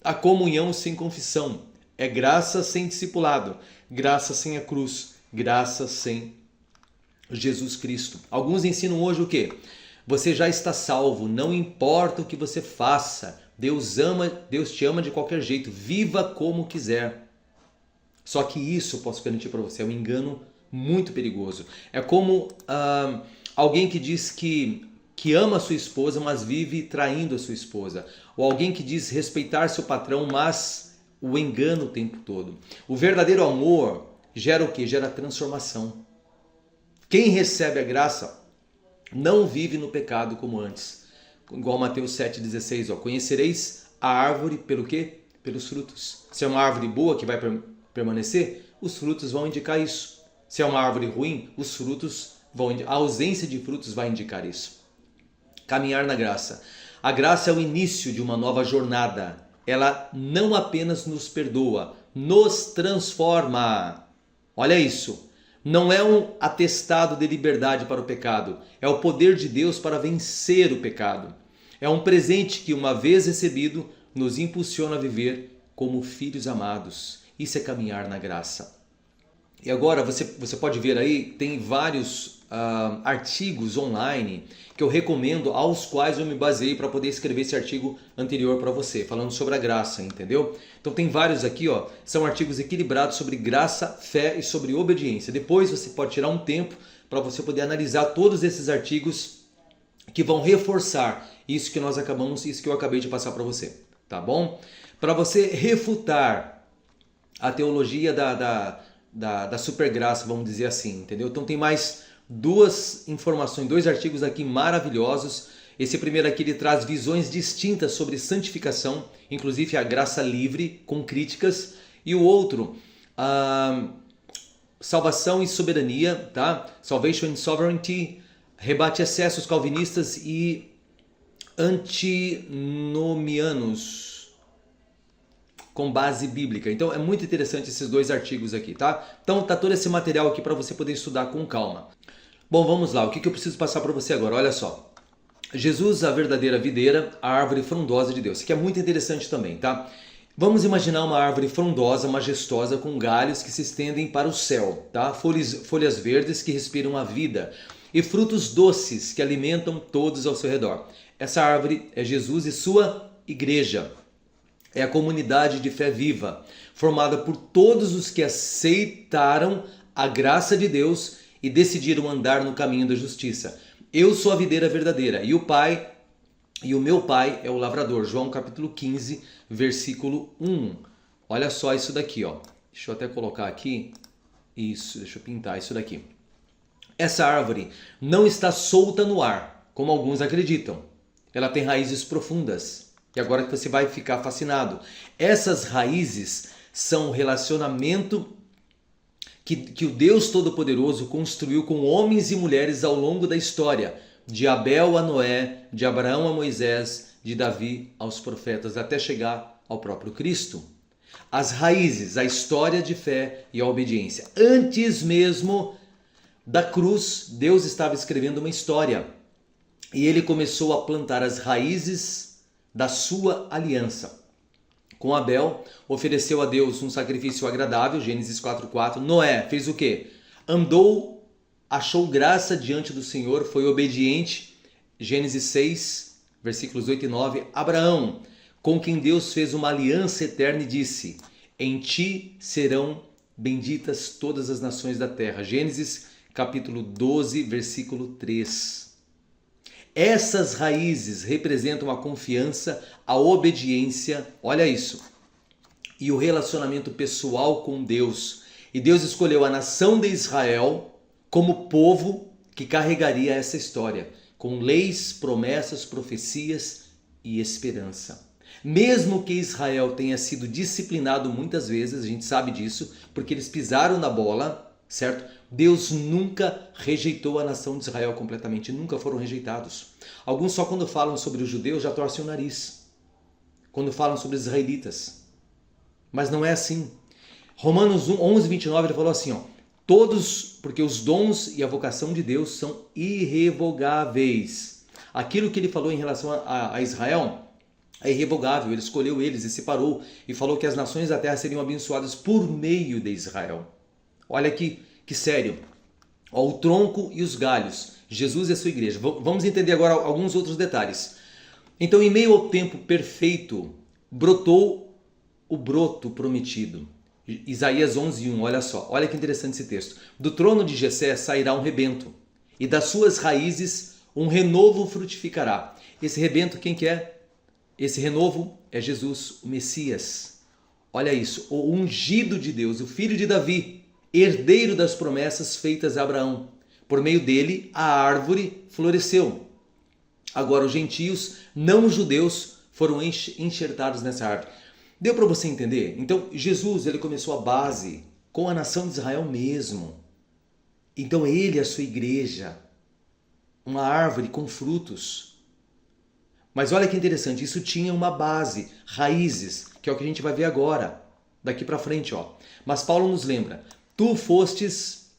a comunhão sem confissão. É graça sem discipulado, graça sem a cruz, graça sem Jesus Cristo. Alguns ensinam hoje o quê? Você já está salvo, não importa o que você faça. Deus te ama de qualquer jeito, viva como quiser. Só que isso, eu posso garantir para você, é um engano muito perigoso. É como alguém que diz que ama a sua esposa, mas vive traindo a sua esposa. Ou alguém que diz respeitar seu patrão, mas o engana o tempo todo. O verdadeiro amor gera o quê? Gera transformação. Quem recebe a graça não vive no pecado como antes. Igual Mateus 7,16, conhecereis a árvore pelo quê? Pelos frutos. Se é uma árvore boa que vai permanecer, os frutos vão indicar isso. Se é uma árvore ruim, os frutos a ausência de frutos vai indicar isso. Caminhar na graça. A graça é o início de uma nova jornada. Ela não apenas nos perdoa, nos transforma. Olha isso. Não é um atestado de liberdade para o pecado, é o poder de Deus para vencer o pecado. É um presente que, uma vez recebido, nos impulsiona a viver como filhos amados. Isso é caminhar na graça. E agora você pode ver aí, tem vários artigos online que eu recomendo, aos quais eu me baseei para poder escrever esse artigo anterior para você, falando sobre a graça, entendeu? Então tem vários aqui, são artigos equilibrados sobre graça, fé e sobre obediência. Depois você pode tirar um tempo para você poder analisar todos esses artigos que vão reforçar isso que eu acabei de passar para você, tá bom? Para você refutar a teologia da supergraça, vamos dizer assim, entendeu? Então tem mais dois artigos aqui maravilhosos. Esse primeiro aqui ele traz visões distintas sobre santificação, inclusive a graça livre, com críticas. E o outro, salvação e soberania, tá? Salvation and Sovereignty, rebate excessos calvinistas e antinomianos, com base bíblica. Então é muito interessante esses dois artigos aqui, tá? Então tá todo esse material aqui para você poder estudar com calma. Bom, vamos lá. O que eu preciso passar para você agora? Olha só. Jesus, a verdadeira videira, a árvore frondosa de Deus. Isso aqui é muito interessante também, tá? Vamos imaginar uma árvore frondosa, majestosa, com galhos que se estendem para o céu, tá? Folhas verdes que respiram a vida e frutos doces que alimentam todos ao seu redor. Essa árvore é Jesus e sua igreja. É a comunidade de fé viva, formada por todos os que aceitaram a graça de Deus e decidiram andar no caminho da justiça. Eu sou a videira verdadeira e o meu pai é o lavrador. João capítulo 15, versículo 1. Olha só isso daqui, Deixa eu até colocar aqui. Isso, deixa eu pintar isso daqui. Essa árvore não está solta no ar, como alguns acreditam. Ela tem raízes profundas. E agora que você vai ficar fascinado. Essas raízes são o relacionamento que o Deus Todo-Poderoso construiu com homens e mulheres ao longo da história, de Abel a Noé, de Abraão a Moisés, de Davi aos profetas, até chegar ao próprio Cristo. As raízes, a história de fé e a obediência. Antes mesmo da cruz, Deus estava escrevendo uma história e ele começou a plantar as raízes da sua aliança. Com Abel, ofereceu a Deus um sacrifício agradável, Gênesis 4:4. Noé fez o quê? Andou, achou graça diante do Senhor, foi obediente, Gênesis 6, versículos 8 e 9. Abraão, com quem Deus fez uma aliança eterna e disse: em ti serão benditas todas as nações da terra. Gênesis capítulo 12, versículo 3. Essas raízes representam a confiança, a obediência, olha isso, e o relacionamento pessoal com Deus. E Deus escolheu a nação de Israel como povo que carregaria essa história, com leis, promessas, profecias e esperança. Mesmo que Israel tenha sido disciplinado muitas vezes, a gente sabe disso, porque eles pisaram na bola, certo? Deus nunca rejeitou a nação de Israel completamente, nunca foram rejeitados. Alguns só quando falam sobre os judeus já torcem o nariz, quando falam sobre os israelitas. Mas não é assim. Romanos 11, 29, ele falou assim, todos, porque os dons e a vocação de Deus são irrevogáveis. Aquilo que ele falou em relação a Israel é irrevogável, ele escolheu eles e separou e falou que as nações da terra seriam abençoadas por meio de Israel. Olha que sério. O tronco e os galhos, Jesus e a sua igreja. Vamos entender agora alguns outros detalhes. Então, em meio ao tempo perfeito, brotou o broto prometido. Isaías 11:1, olha só, olha que interessante esse texto. Do trono de Jessé sairá um rebento, e das suas raízes um renovo frutificará. Esse rebento, quem que é? Esse renovo é Jesus, o Messias. Olha isso, o ungido de Deus, o filho de Davi, herdeiro das promessas feitas a Abraão. Por meio dele, a árvore floresceu. Agora os gentios, não os judeus, foram enxertados nessa árvore. Deu para você entender? Então Jesus, ele começou a base com a nação de Israel mesmo. Então ele e a sua igreja, uma árvore com frutos. Mas olha que interessante, isso tinha uma base, raízes, que é o que a gente vai ver agora, daqui para frente. Mas Paulo nos lembra, tu fostes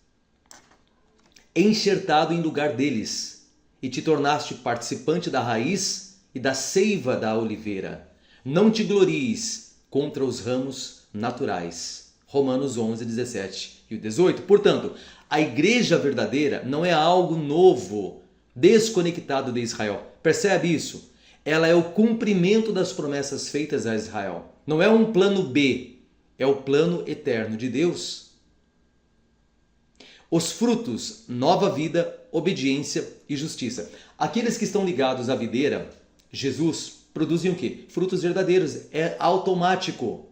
enxertado em lugar deles e te tornaste participante da raiz e da seiva da oliveira. Não te glories contra os ramos naturais. Romanos 11, 17 e 18. Portanto, a igreja verdadeira não é algo novo, desconectado de Israel. Percebe isso? Ela é o cumprimento das promessas feitas a Israel. Não é um plano B, é o plano eterno de Deus. Os frutos, nova vida, obediência e justiça. Aqueles que estão ligados à videira, Jesus, produzem o quê? Frutos verdadeiros, é automático.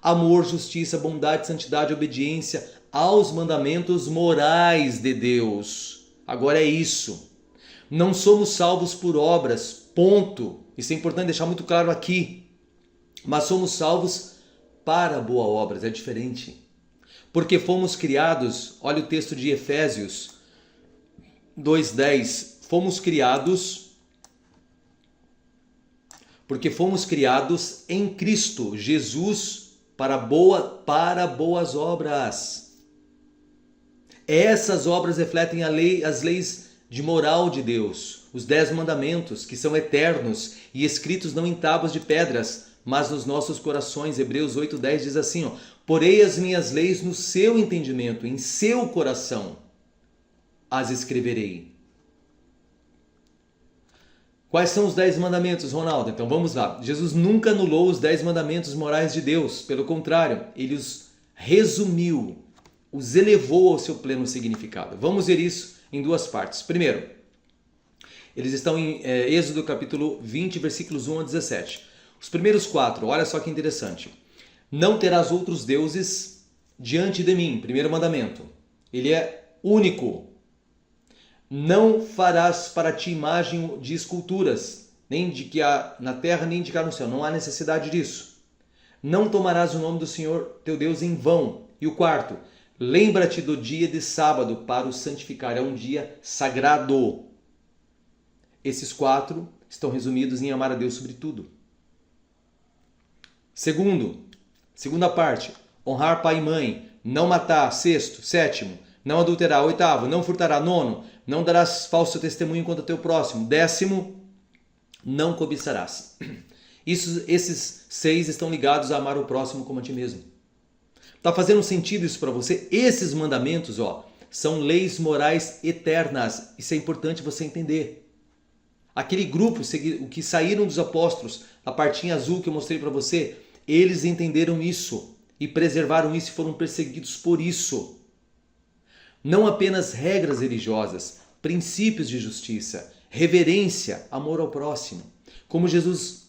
Amor, justiça, bondade, santidade, obediência aos mandamentos morais de Deus. Agora é isso. Não somos salvos por obras, ponto. Isso é importante deixar muito claro aqui. Mas somos salvos para boas obras, é diferente. Porque fomos criados, olha o texto de Efésios 2:10, porque fomos criados em Cristo Jesus para boas obras. Essas obras refletem as leis de moral de Deus, os 10 mandamentos que são eternos e escritos não em tábuas de pedras, mas nos nossos corações. Hebreus 8:10 diz assim, porei as minhas leis no seu entendimento, em seu coração as escreverei. Quais são os 10 mandamentos, Ronaldo? Então vamos lá. Jesus nunca anulou os 10 mandamentos morais de Deus. Pelo contrário, ele os resumiu, os elevou ao seu pleno significado. Vamos ver isso em duas partes. Primeiro, eles estão em Êxodo capítulo 20, versículos 1 a 17. Os primeiros 4, olha só que interessante. Não terás outros deuses diante de mim. Primeiro mandamento. Ele é único. Não farás para ti imagem de esculturas, nem de que há na terra, nem de cá no céu. Não há necessidade disso. Não tomarás o nome do Senhor teu Deus em vão. E o quarto, Lembra-te do dia de sábado para o santificar. É um dia sagrado. Esses 4 estão resumidos em amar a Deus sobre tudo. Segunda parte, honrar pai e mãe, não matar. 6º, 7º, não adulterar. 8º, não furtará. 9º, não darás falso testemunho contra teu próximo. 10º, não cobiçarás. Esses 6 estão ligados a amar o próximo como a ti mesmo. Está fazendo sentido isso para você? Esses mandamentos, são leis morais eternas. Isso é importante você entender. Aquele grupo que saíram dos apóstolos, a partinha azul que eu mostrei para você, eles entenderam isso e preservaram isso e foram perseguidos por isso. Não apenas regras religiosas, princípios de justiça, reverência, amor ao próximo. Como Jesus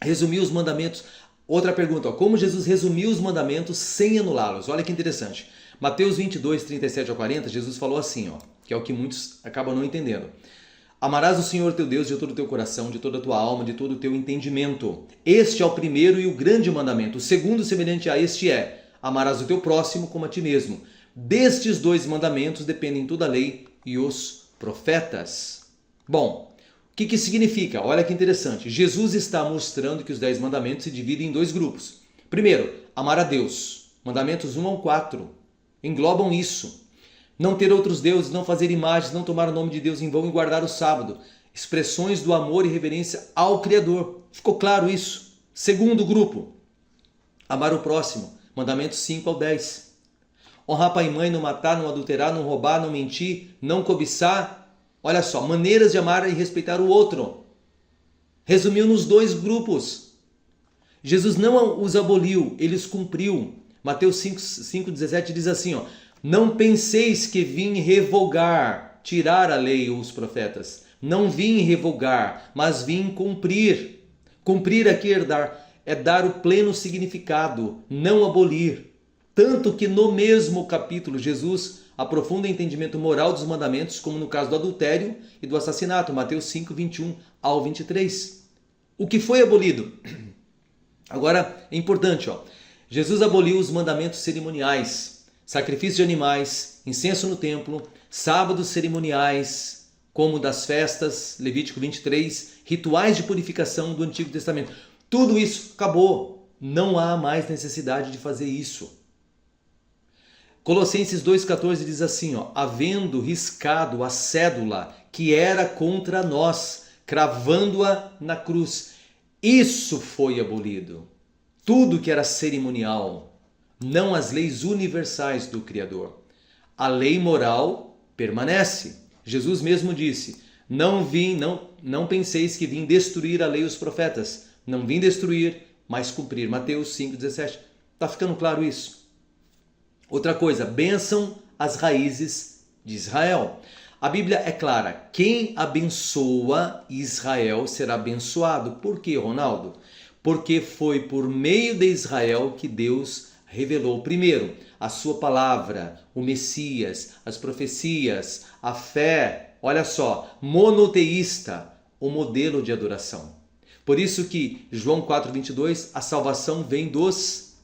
resumiu os mandamentos. Outra pergunta, como Jesus resumiu os mandamentos sem anulá-los? Olha que interessante. Mateus 22, 37 a 40, Jesus falou assim, que é o que muitos acabam não entendendo. Amarás o Senhor teu Deus de todo o teu coração, de toda a tua alma, de todo o teu entendimento. Este é o primeiro e o grande mandamento. O segundo, semelhante a este, é: amarás o teu próximo como a ti mesmo. Destes 2 mandamentos dependem toda a lei e os profetas. Bom, o que significa? Olha que interessante. Jesus está mostrando que os 10 mandamentos se dividem em 2 grupos. Primeiro, amar a Deus. Mandamentos 1 ao 4 englobam isso. Não ter outros deuses, não fazer imagens, não tomar o nome de Deus em vão e guardar o sábado. Expressões do amor e reverência ao Criador. Ficou claro isso? Segundo grupo, amar o próximo. Mandamentos 5 ao 10. Honrar pai e mãe, não matar, não adulterar, não roubar, não mentir, não cobiçar. Olha só, maneiras de amar e respeitar o outro. Resumiu nos 2 grupos. Jesus não os aboliu, ele os cumpriu. Mateus 5,17 diz assim, não penseis que vim revogar, tirar a lei ou os profetas. Não vim revogar, mas vim cumprir. Cumprir aqui é dar o pleno significado, não abolir. Tanto que no mesmo capítulo Jesus aprofunda o entendimento moral dos mandamentos, como no caso do adultério e do assassinato, Mateus 5, 21 ao 23. O que foi abolido? Agora é importante, Jesus aboliu os mandamentos cerimoniais. Sacrifício de animais, incenso no templo, sábados cerimoniais, como das festas, Levítico 23, rituais de purificação do Antigo Testamento. Tudo isso acabou. Não há mais necessidade de fazer isso. Colossenses 2,14 diz assim, havendo riscado a cédula que era contra nós, cravando-a na cruz. Isso foi abolido. Tudo que era cerimonial, não as leis universais do Criador. A lei moral permanece. Jesus mesmo disse, não penseis que vim destruir a lei e os profetas. Não vim destruir, mas cumprir. Mateus 5,17. Está ficando claro isso? Outra coisa, bênção as raízes de Israel. A Bíblia é clara, quem abençoa Israel será abençoado. Por quê, Ronaldo? Porque foi por meio de Israel que Deus revelou primeiro a sua palavra, o Messias, as profecias, a fé, olha só, monoteísta, o modelo de adoração. Por isso que João 4,22, a salvação vem dos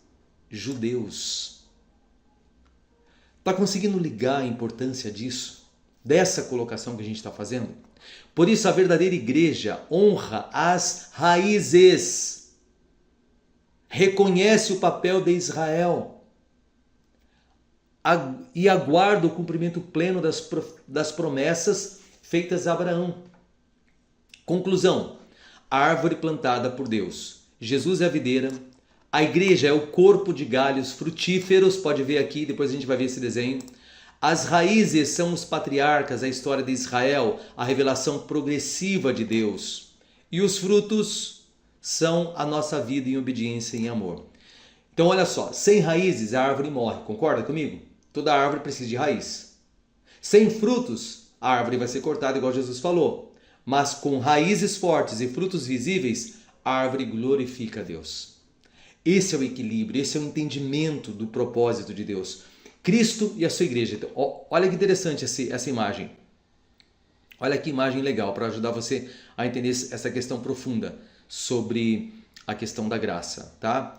judeus. Está conseguindo ligar a importância disso? Dessa colocação que a gente está fazendo? Por isso a verdadeira igreja honra as raízes. Reconhece o papel de Israel e aguarda o cumprimento pleno das promessas feitas a Abraão. Conclusão, a árvore plantada por Deus. Jesus é a videira, a igreja é o corpo de galhos frutíferos, pode ver aqui, depois a gente vai ver esse desenho. As raízes são os patriarcas, a história de Israel, a revelação progressiva de Deus. E os frutos são a nossa vida em obediência e em amor. Então olha só, sem raízes a árvore morre, concorda comigo? Toda árvore precisa de raiz. Sem frutos, a árvore vai ser cortada igual Jesus falou. Mas com raízes fortes e frutos visíveis, a árvore glorifica a Deus. Esse é o equilíbrio, esse é o entendimento do propósito de Deus. Cristo e a sua igreja. Então, olha que interessante essa imagem. Olha que imagem legal para ajudar você a entender essa questão profunda sobre a questão da graça, tá?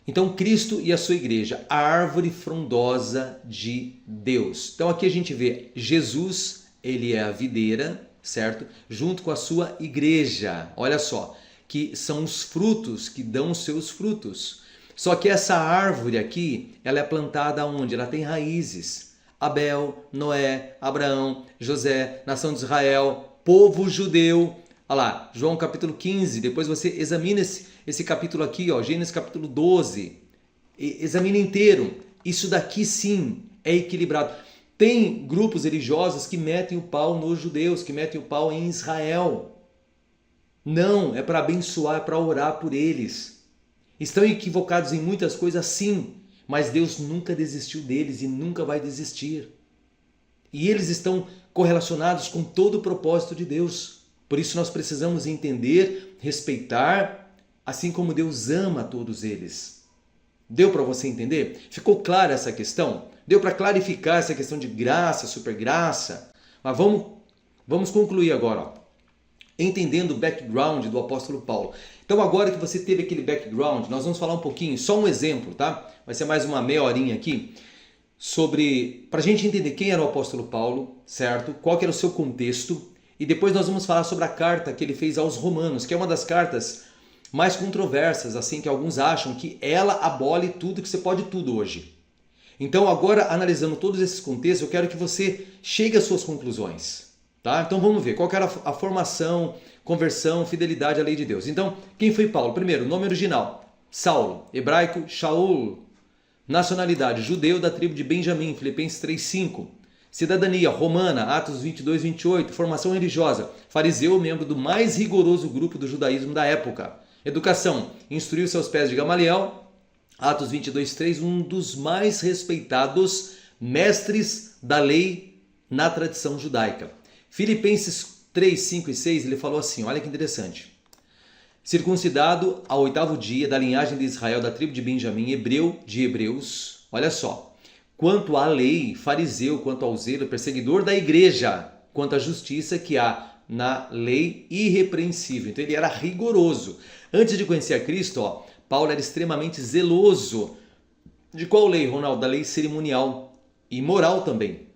Então, Cristo e a sua igreja, a árvore frondosa de Deus. Então, aqui a gente vê Jesus, ele é a videira, certo? Junto com a sua igreja. Olha só, que são os frutos que dão os seus frutos. Só que essa árvore aqui, ela é plantada onde? Ela tem raízes. Abel, Noé, Abraão, José, nação de Israel, povo judeu. Olha lá, João capítulo 15, depois você examina esse capítulo aqui, ó, Gênesis capítulo 12, examina inteiro. Isso daqui sim é equilibrado. Tem grupos religiosos que metem o pau nos judeus, que metem o pau em Israel. Não, é para abençoar, é para orar por eles. Estão equivocados em muitas coisas sim, mas Deus nunca desistiu deles e nunca vai desistir. E eles estão correlacionados com todo o propósito de Deus. Por isso nós precisamos entender, respeitar, assim como Deus ama todos eles. Deu para você entender? Ficou clara essa questão? Deu para clarificar essa questão de graça, supergraça? Mas vamos concluir agora, ó, entendendo o background do apóstolo Paulo. Então agora que você teve aquele background, nós vamos falar um pouquinho, só um exemplo, tá? Vai ser mais uma meia horinha aqui, para a gente entender quem era o apóstolo Paulo, certo? Qual que era o seu contexto. E depois nós vamos falar sobre a carta que ele fez aos Romanos, que é uma das cartas mais controversas, assim, que alguns acham que ela abole tudo, que você pode tudo hoje. Então agora, analisando todos esses contextos, eu quero que você chegue às suas conclusões. Tá? Então vamos ver qual que era a formação, conversão, fidelidade à lei de Deus. Então, quem foi Paulo? Primeiro, nome original, Saulo, hebraico, Shaul. Nacionalidade, judeu da tribo de Benjamim, Filipenses 3:5. Cidadania romana, Atos 22-28. Formação religiosa, fariseu, membro do mais rigoroso grupo do judaísmo da época. Educação, instruiu seus pés de Gamaliel, Atos 22:3, um dos mais respeitados mestres da lei na tradição judaica. Filipenses 3:5 e 6, ele falou assim, olha que interessante. Circuncidado ao 8º dia, da linhagem de Israel, da tribo de Benjamim, hebreu de hebreus, olha só. Quanto à lei, fariseu, quanto ao zelo, perseguidor da igreja, quanto à justiça que há na lei, irrepreensível. Então ele era rigoroso. Antes de conhecer a Cristo, ó, Paulo era extremamente zeloso. De qual lei, Ronaldo? Da lei cerimonial e moral também,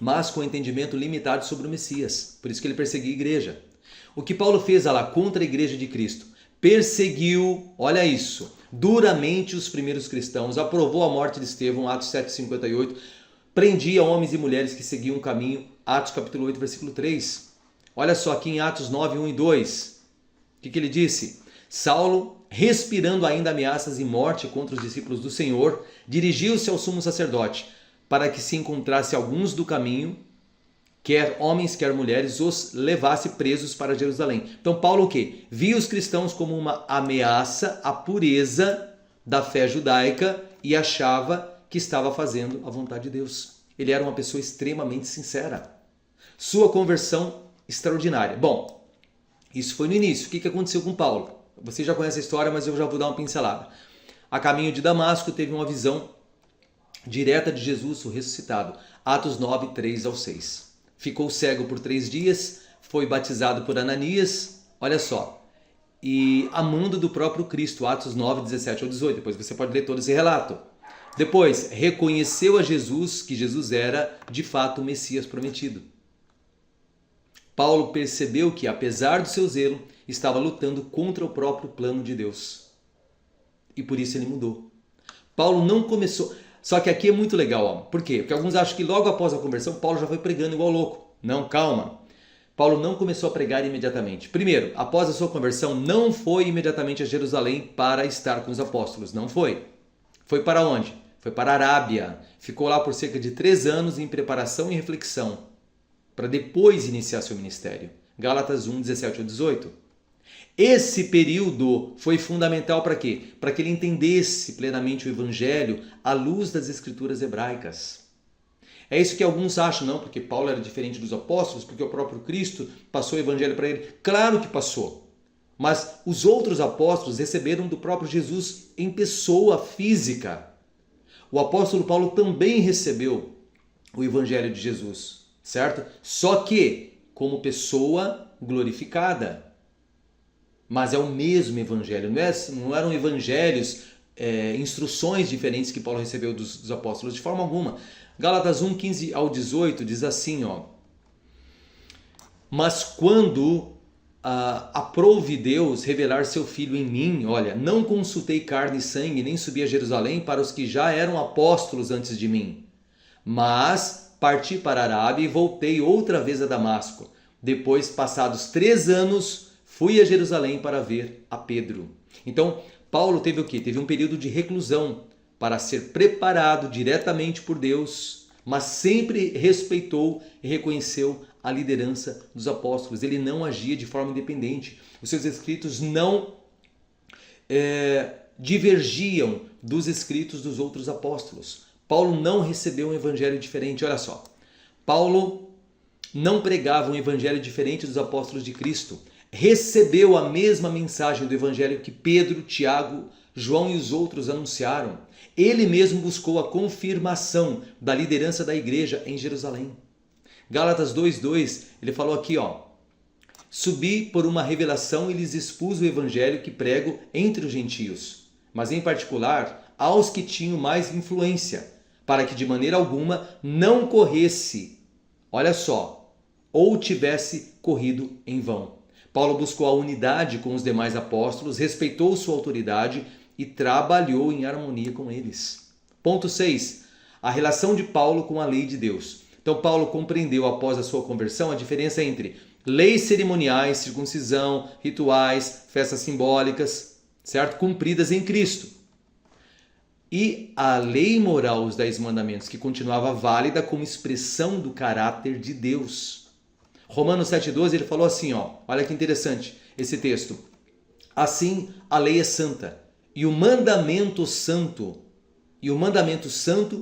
mas com entendimento limitado sobre o Messias. Por isso que ele perseguia a igreja. O que Paulo fez lá contra a igreja de Cristo? Perseguiu, olha isso, duramente os primeiros cristãos, aprovou a morte de Estevão, Atos 7:58, prendia homens e mulheres que seguiam o caminho, Atos capítulo 8, versículo 3. Olha só aqui em Atos 9, 1 e 2, o que ele disse? Saulo, respirando ainda ameaças e morte contra os discípulos do Senhor, dirigiu-se ao sumo sacerdote, para que se encontrasse alguns do caminho, quer homens, quer mulheres, os levasse presos para Jerusalém. Então Paulo o quê? Via os cristãos como uma ameaça à pureza da fé judaica e achava que estava fazendo a vontade de Deus. Ele era uma pessoa extremamente sincera. Sua conversão extraordinária. Bom, isso foi no início. O que aconteceu com Paulo? Você já conhece a história, mas eu já vou dar uma pincelada. A caminho de Damasco, teve uma visão direta de Jesus, o ressuscitado. Atos 9, 3 ao 6. Ficou cego por 3 dias, foi batizado por Ananias, olha só, e amando do próprio Cristo, Atos 9, 17 ao 18, depois você pode ler todo esse relato. Depois, reconheceu a Jesus, que Jesus era de fato o Messias prometido. Paulo percebeu que, apesar do seu zelo, estava lutando contra o próprio plano de Deus. E por isso ele mudou. Paulo não começou... Só que aqui é muito legal, ó. Por quê? Porque alguns acham que logo após a conversão, Paulo já foi pregando igual louco. Não, calma. Paulo não começou a pregar imediatamente. Primeiro, após a sua conversão, não foi imediatamente a Jerusalém para estar com os apóstolos. Não foi. Foi para onde? Foi para a Arábia. Ficou lá por cerca de 3 anos em preparação e reflexão, para depois iniciar seu ministério. Gálatas 1, 17 ao 18. Esse período foi fundamental para quê? Para que ele entendesse plenamente o Evangelho à luz das Escrituras hebraicas. É isso que alguns acham, não, porque Paulo era diferente dos apóstolos, porque o próprio Cristo passou o Evangelho para ele. Claro que passou, mas os outros apóstolos receberam do próprio Jesus em pessoa física. O apóstolo Paulo também recebeu o Evangelho de Jesus, certo? Só que como pessoa glorificada. Mas é o mesmo evangelho, não eram evangelhos instruções diferentes que Paulo recebeu dos apóstolos, de forma alguma. Gálatas 1, 15 ao 18 diz assim, ó: mas quando aprouve Deus revelar seu Filho em mim, olha, não consultei carne e sangue, nem subi a Jerusalém para os que já eram apóstolos antes de mim, mas parti para a Arábia e voltei outra vez a Damasco. Depois, passados 3 anos, fui a Jerusalém para ver a Pedro. Então, Paulo teve o quê? Teve um período de reclusão para ser preparado diretamente por Deus, mas sempre respeitou e reconheceu a liderança dos apóstolos. Ele não agia de forma independente. Os seus escritos não divergiam dos escritos dos outros apóstolos. Paulo não recebeu um evangelho diferente. Olha só, Paulo não pregava um evangelho diferente dos apóstolos de Cristo. Recebeu a mesma mensagem do evangelho que Pedro, Tiago, João e os outros anunciaram. Ele mesmo buscou a confirmação da liderança da igreja em Jerusalém. Gálatas 2:2, ele falou aqui, ó: subi por uma revelação e lhes expus o evangelho que prego entre os gentios, mas em particular aos que tinham mais influência, para que de maneira alguma não corresse, olha só, ou tivesse corrido em vão. Paulo buscou a unidade com os demais apóstolos, respeitou sua autoridade e trabalhou em harmonia com eles. Ponto 6. A relação de Paulo com a lei de Deus. Então Paulo compreendeu após a sua conversão a diferença entre leis cerimoniais, circuncisão, rituais, festas simbólicas, certo? Cumpridas em Cristo, e a lei moral, os 10 mandamentos, que continuava válida como expressão do caráter de Deus. Romanos 7,12, ele falou assim, ó, olha que interessante esse texto: assim a lei é santa, e o mandamento santo,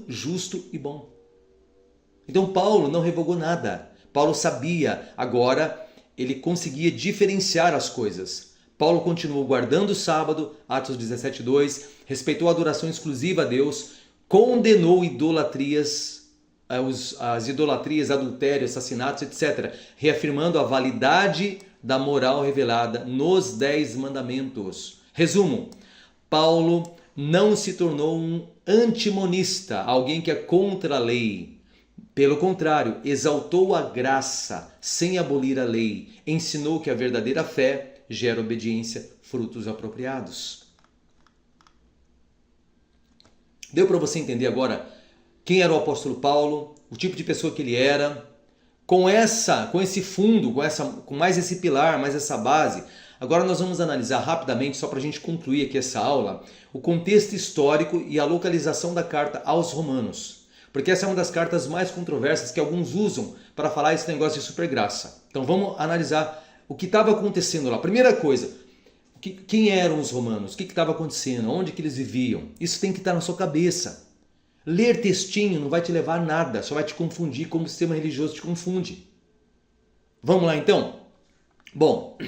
justo e bom. Então Paulo não revogou nada. Paulo sabia, agora ele conseguia diferenciar as coisas. Paulo continuou guardando o sábado, Atos 17:2, respeitou a adoração exclusiva a Deus, condenou idolatrias, as idolatrias, adultério, assassinatos, etc., reafirmando a validade da moral revelada nos 10 mandamentos. Resumo: Paulo não se tornou um antimonista, alguém que é contra a lei. Pelo contrário, exaltou a graça sem abolir a lei, ensinou que a verdadeira fé gera obediência, frutos apropriados. Deu para você entender agora quem era o apóstolo Paulo, o tipo de pessoa que ele era? Com esse fundo, com mais esse pilar, mais essa base, agora nós vamos analisar rapidamente, só para a gente concluir aqui essa aula, o contexto histórico e a localização da carta aos Romanos. Porque essa é uma das cartas mais controversas que alguns usam para falar esse negócio de supergraça. Então vamos analisar o que estava acontecendo lá. Primeira coisa, quem eram os romanos? O que estava acontecendo? Onde que eles viviam? Isso tem que estar na sua cabeça. Ler textinho não vai te levar a nada, só vai te confundir como o sistema religioso te confunde. Vamos lá então? Bom,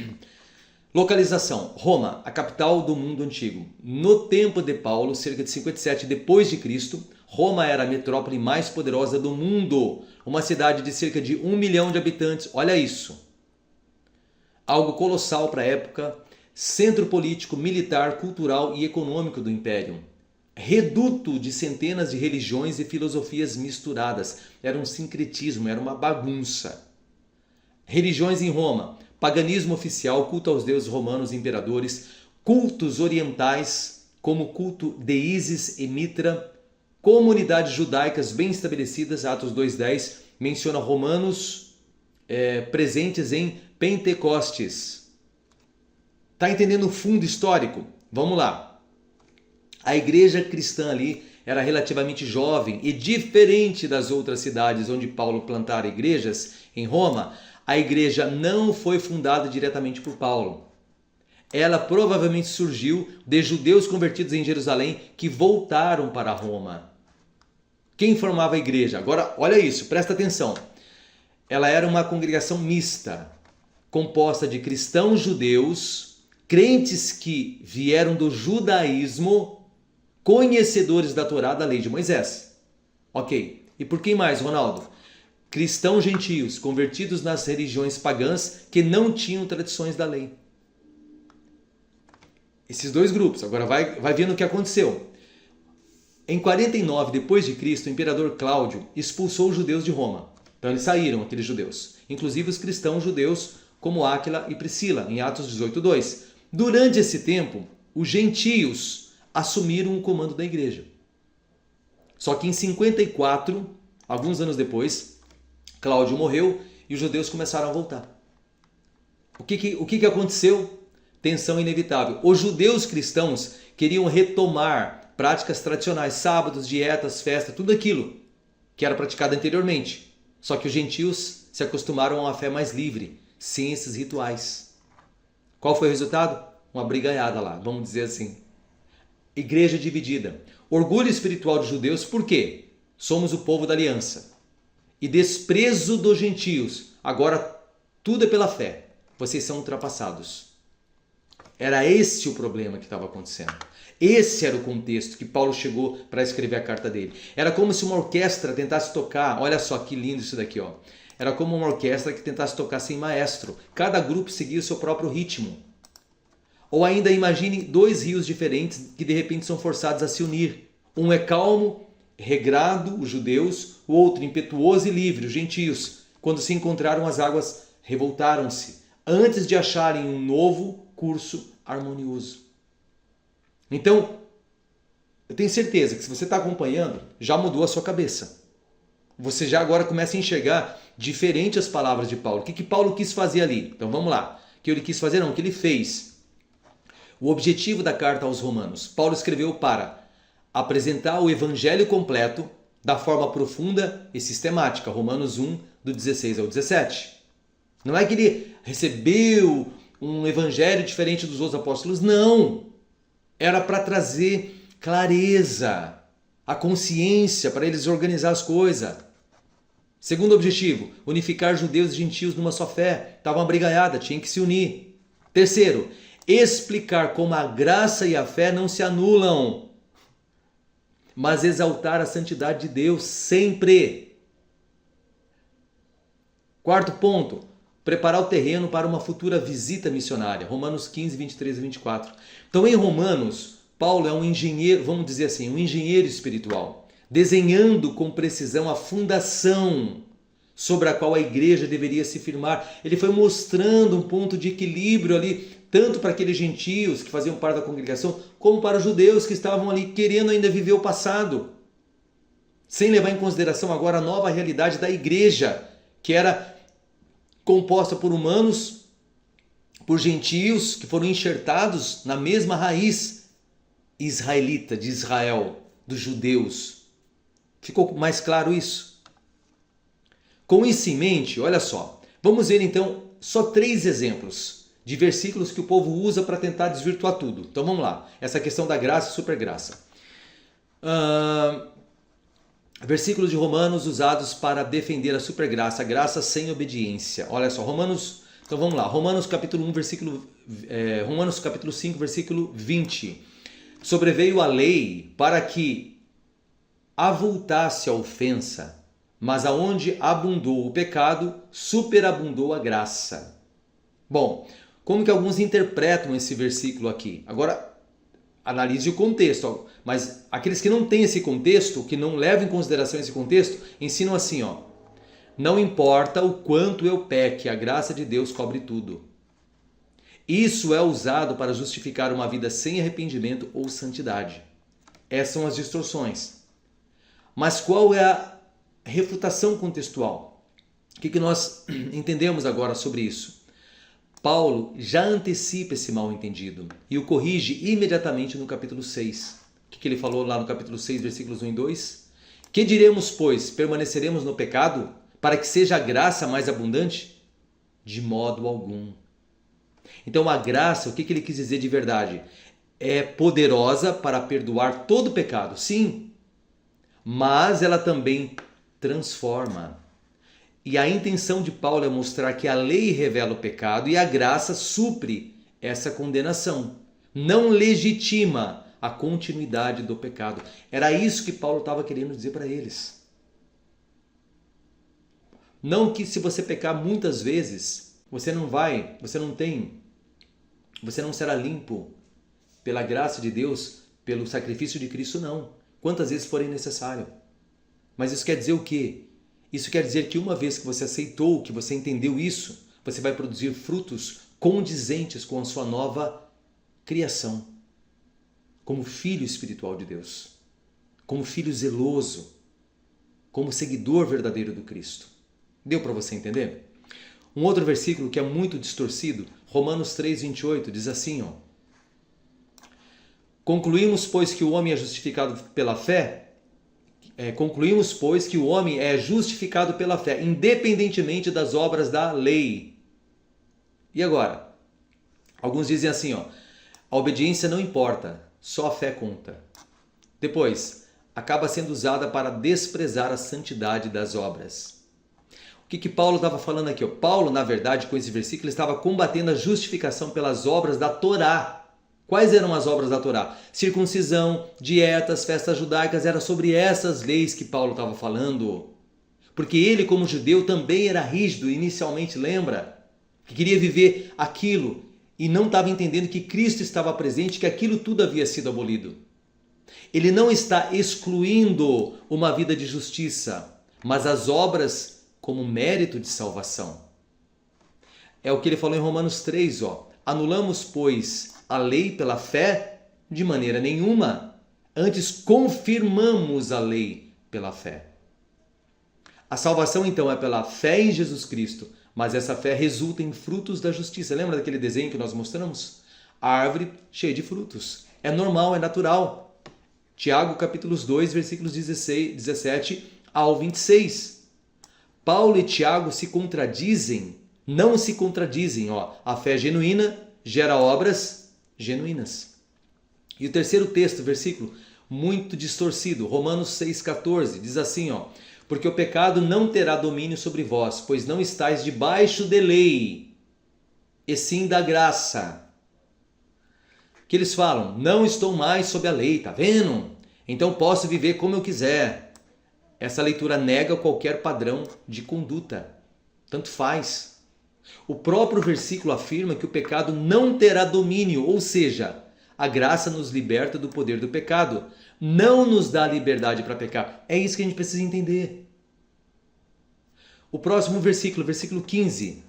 localização. Roma, a capital do mundo antigo. No tempo de Paulo, cerca de 57 depois de Cristo, Roma era a metrópole mais poderosa do mundo. Uma cidade de cerca de 1 milhão de habitantes. Olha isso. Algo colossal para a época. Centro político, militar, cultural e econômico do Império. Reduto de centenas de religiões e filosofias misturadas. Era um sincretismo, era uma bagunça. Religiões em Roma. Paganismo oficial, culto aos deuses romanos e imperadores. Cultos orientais, como o culto de Ísis e Mitra. Comunidades judaicas bem estabelecidas, Atos 2:10, menciona romanos presentes em Pentecostes. Está entendendo o fundo histórico? Vamos lá. A igreja cristã ali era relativamente jovem e diferente das outras cidades onde Paulo plantara igrejas, em Roma, a igreja não foi fundada diretamente por Paulo. Ela provavelmente surgiu de judeus convertidos em Jerusalém que voltaram para Roma. Quem formava a igreja? Agora, olha isso, presta atenção. Ela era uma congregação mista, composta de cristãos judeus, crentes que vieram do judaísmo, conhecedores da Torá, da lei de Moisés. Ok. E por quem mais, Ronaldo? Cristãos gentios, convertidos nas religiões pagãs que não tinham tradições da lei. Esses dois grupos. Agora vai vendo o que aconteceu. Em 49 depois de Cristo, o imperador Cláudio expulsou os judeus de Roma. Então eles saíram, aqueles judeus. Inclusive os cristãos judeus, como Áquila e Priscila, em Atos 18:2. Durante esse tempo, os gentios assumiram o comando da igreja. Só que em 54, alguns anos depois, Cláudio morreu e os judeus começaram a voltar. O que aconteceu? Tensão inevitável. Os judeus cristãos queriam retomar práticas tradicionais, sábados, dietas, festa, tudo aquilo que era praticado anteriormente. Só que os gentios se acostumaram a uma fé mais livre, sem esses rituais. Qual foi o resultado? Uma brigaiada lá, vamos dizer assim. Igreja dividida. Orgulho espiritual dos judeus, por quê? Somos o povo da aliança. E desprezo dos gentios. Agora tudo é pela fé. Vocês são ultrapassados. Era esse o problema que estava acontecendo. Esse era o contexto que Paulo chegou para escrever a carta dele. Era como se uma orquestra tentasse tocar, olha só que lindo isso daqui, ó. Era como uma orquestra que tentasse tocar sem maestro. Cada grupo seguia o seu próprio ritmo. Ou ainda imagine dois rios diferentes que de repente são forçados a se unir. Um é calmo, regrado, os judeus, o outro impetuoso e livre, os gentios. Quando se encontraram, as águas revoltaram-se, antes de acharem um novo curso harmonioso. Então, eu tenho certeza que se você está acompanhando, já mudou a sua cabeça. Você já agora começa a enxergar diferente as palavras de Paulo. O que Paulo quis fazer ali? Então vamos lá. O que ele quis fazer? Não, o que ele fez. O objetivo da carta aos Romanos. Paulo escreveu para apresentar o evangelho completo da forma profunda e sistemática. Romanos 1, do 16 ao 17. Não é que ele recebeu um evangelho diferente dos outros apóstolos. Não! Era para trazer clareza, a consciência, para eles organizar as coisas. Segundo objetivo, unificar judeus e gentios numa só fé. Estava uma brigaiada, tinha que se unir. Terceiro, explicar como a graça e a fé não se anulam, mas exaltar a santidade de Deus sempre. Quarto ponto, preparar o terreno para uma futura visita missionária. Romanos 15, 23 e 24. Então em Romanos, Paulo é um engenheiro, vamos dizer assim, um engenheiro espiritual, desenhando com precisão a fundação sobre a qual a igreja deveria se firmar. Ele foi mostrando um ponto de equilíbrio ali, tanto para aqueles gentios que faziam parte da congregação, como para os judeus que estavam ali querendo ainda viver o passado, sem levar em consideração agora a nova realidade da igreja, que era composta por humanos, por gentios que foram enxertados na mesma raiz israelita, de Israel, dos judeus. Ficou mais claro isso? Com isso em mente, olha só, vamos ver então só 3 exemplos de versículos que o povo usa para tentar desvirtuar tudo. Então vamos lá, essa questão da graça e supergraça. Versículos de Romanos usados para defender a supergraça, a graça sem obediência. Olha só, então vamos lá, Romanos capítulo 1, Romanos capítulo 5, versículo 20. Sobreveio a lei para que avultasse a ofensa, mas aonde abundou o pecado, superabundou a graça. Bom, como que alguns interpretam esse versículo aqui? Agora, analise o contexto, mas aqueles que não têm esse contexto, que não levam em consideração esse contexto, ensinam assim, ó: não importa o quanto eu peque, a graça de Deus cobre tudo. Isso é usado para justificar uma vida sem arrependimento ou santidade. Essas são as distorções. Mas qual é a refutação contextual? O que nós entendemos agora sobre isso? Paulo já antecipa esse mal entendido e o corrige imediatamente no capítulo 6. O que ele falou lá no capítulo 6, versículos 1 e 2? Que diremos, pois? Permaneceremos no pecado para que seja a graça mais abundante? De modo algum. Então a graça, o que ele quis dizer de verdade? É poderosa para perdoar todo pecado, sim, mas ela também transforma. E a intenção de Paulo é mostrar que a lei revela o pecado e a graça supre essa condenação. Não legitima a continuidade do pecado. Era isso que Paulo estava querendo dizer para eles. Não que se você pecar muitas vezes, você não será limpo pela graça de Deus, pelo sacrifício de Cristo, não. Quantas vezes forem necessário. Mas isso quer dizer o quê? Isso quer dizer que uma vez que você aceitou, que você entendeu isso, você vai produzir frutos condizentes com a sua nova criação. Como filho espiritual de Deus. Como filho zeloso. Como seguidor verdadeiro do Cristo. Deu para você entender? Um outro versículo que é muito distorcido, Romanos 3:28, diz assim, ó. Concluímos, pois, que o homem é justificado pela fé. Concluímos, pois, que o homem é justificado pela fé, independentemente das obras da lei. E agora? Alguns dizem assim, ó, a obediência não importa, só a fé conta. Depois, acaba sendo usada para desprezar a santidade das obras. O que Paulo estava falando aqui? Paulo, na verdade, com esse versículo, estava combatendo a justificação pelas obras da Torá. Quais eram as obras da Torá? Circuncisão, dietas, festas judaicas, era sobre essas leis que Paulo estava falando. Porque ele, como judeu, também era rígido inicialmente, lembra? Que queria viver aquilo e não estava entendendo que Cristo estava presente, que aquilo tudo havia sido abolido. Ele não está excluindo uma vida de justiça, mas as obras como mérito de salvação. É o que ele falou em Romanos 3, ó. Anulamos, pois, a lei pela fé? De maneira nenhuma. Antes confirmamos a lei pela fé. A salvação, então, é pela fé em Jesus Cristo, mas essa fé resulta em frutos da justiça. Lembra daquele desenho que nós mostramos? A árvore cheia de frutos. É normal, é natural. Tiago, capítulos 2, versículos 17 ao 26. Paulo e Tiago se contradizem, não se contradizem. Ó. A fé genuína gera obras genuínas. E o terceiro texto, versículo, muito distorcido, Romanos 6,14, diz assim, ó, porque o pecado não terá domínio sobre vós, pois não estáis debaixo de lei, e sim da graça. Que eles falam, não estou mais sob a lei, tá vendo? Então posso viver como eu quiser. Essa leitura nega qualquer padrão de conduta. Tanto faz. O próprio versículo afirma que o pecado não terá domínio, ou seja, a graça nos liberta do poder do pecado. Não nos dá liberdade para pecar. É isso que a gente precisa entender. O próximo versículo, versículo 15,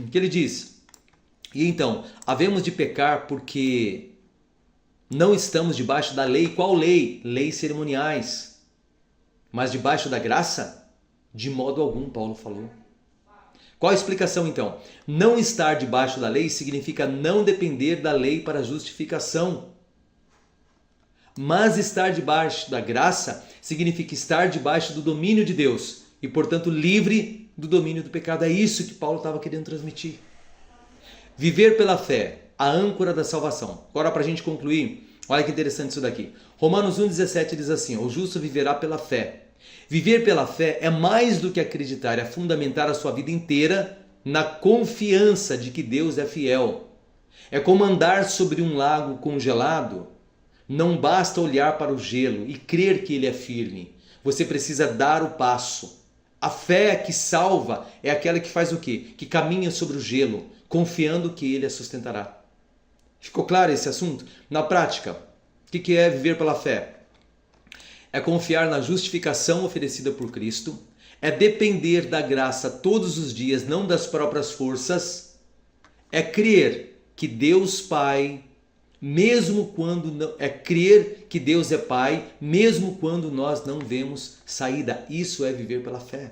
que ele diz, e então, havemos de pecar porque não estamos debaixo da lei. Qual lei? Leis cerimoniais. Mas debaixo da graça? De modo algum, Paulo falou. Qual a explicação então? Não estar debaixo da lei significa não depender da lei para a justificação. Mas estar debaixo da graça significa estar debaixo do domínio de Deus e, portanto, livre do domínio do pecado. É isso que Paulo estava querendo transmitir. Viver pela fé, a âncora da salvação. Agora, para a gente concluir, olha que interessante isso daqui. Romanos 1,17 diz assim, o justo viverá pela fé. Viver pela fé é mais do que acreditar, é fundamentar a sua vida inteira na confiança de que Deus é fiel. É como andar sobre um lago congelado. Não basta olhar para o gelo e crer que ele é firme. Você precisa dar o passo. A fé que salva é aquela que faz o quê? Que caminha sobre o gelo, confiando que ele a sustentará. Ficou claro esse assunto? Na prática, o que é viver pela fé? É confiar na justificação oferecida por Cristo, é depender da graça todos os dias, não das próprias forças, é crer que Deus Pai, mesmo quando não, é crer que Deus é Pai, mesmo quando nós não vemos saída. Isso é viver pela fé.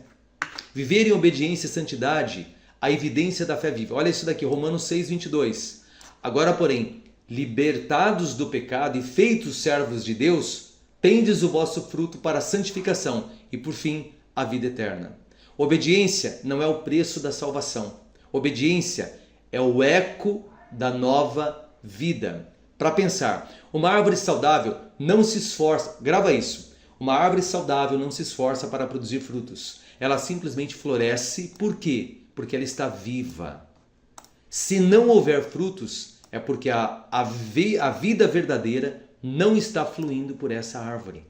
Viver em obediência e santidade, a evidência da fé viva. Olha isso daqui, Romanos 6:22. Agora, porém, libertados do pecado e feitos servos de Deus, tendes o vosso fruto para a santificação e, por fim, a vida eterna. Obediência não é o preço da salvação. Obediência é o eco da nova vida. Para pensar, uma árvore saudável não se esforça, grava isso, uma árvore saudável não se esforça para produzir frutos. Ela simplesmente floresce. Por quê? Porque ela está viva. Se não houver frutos, é porque a vida verdadeira não está fluindo por essa árvore.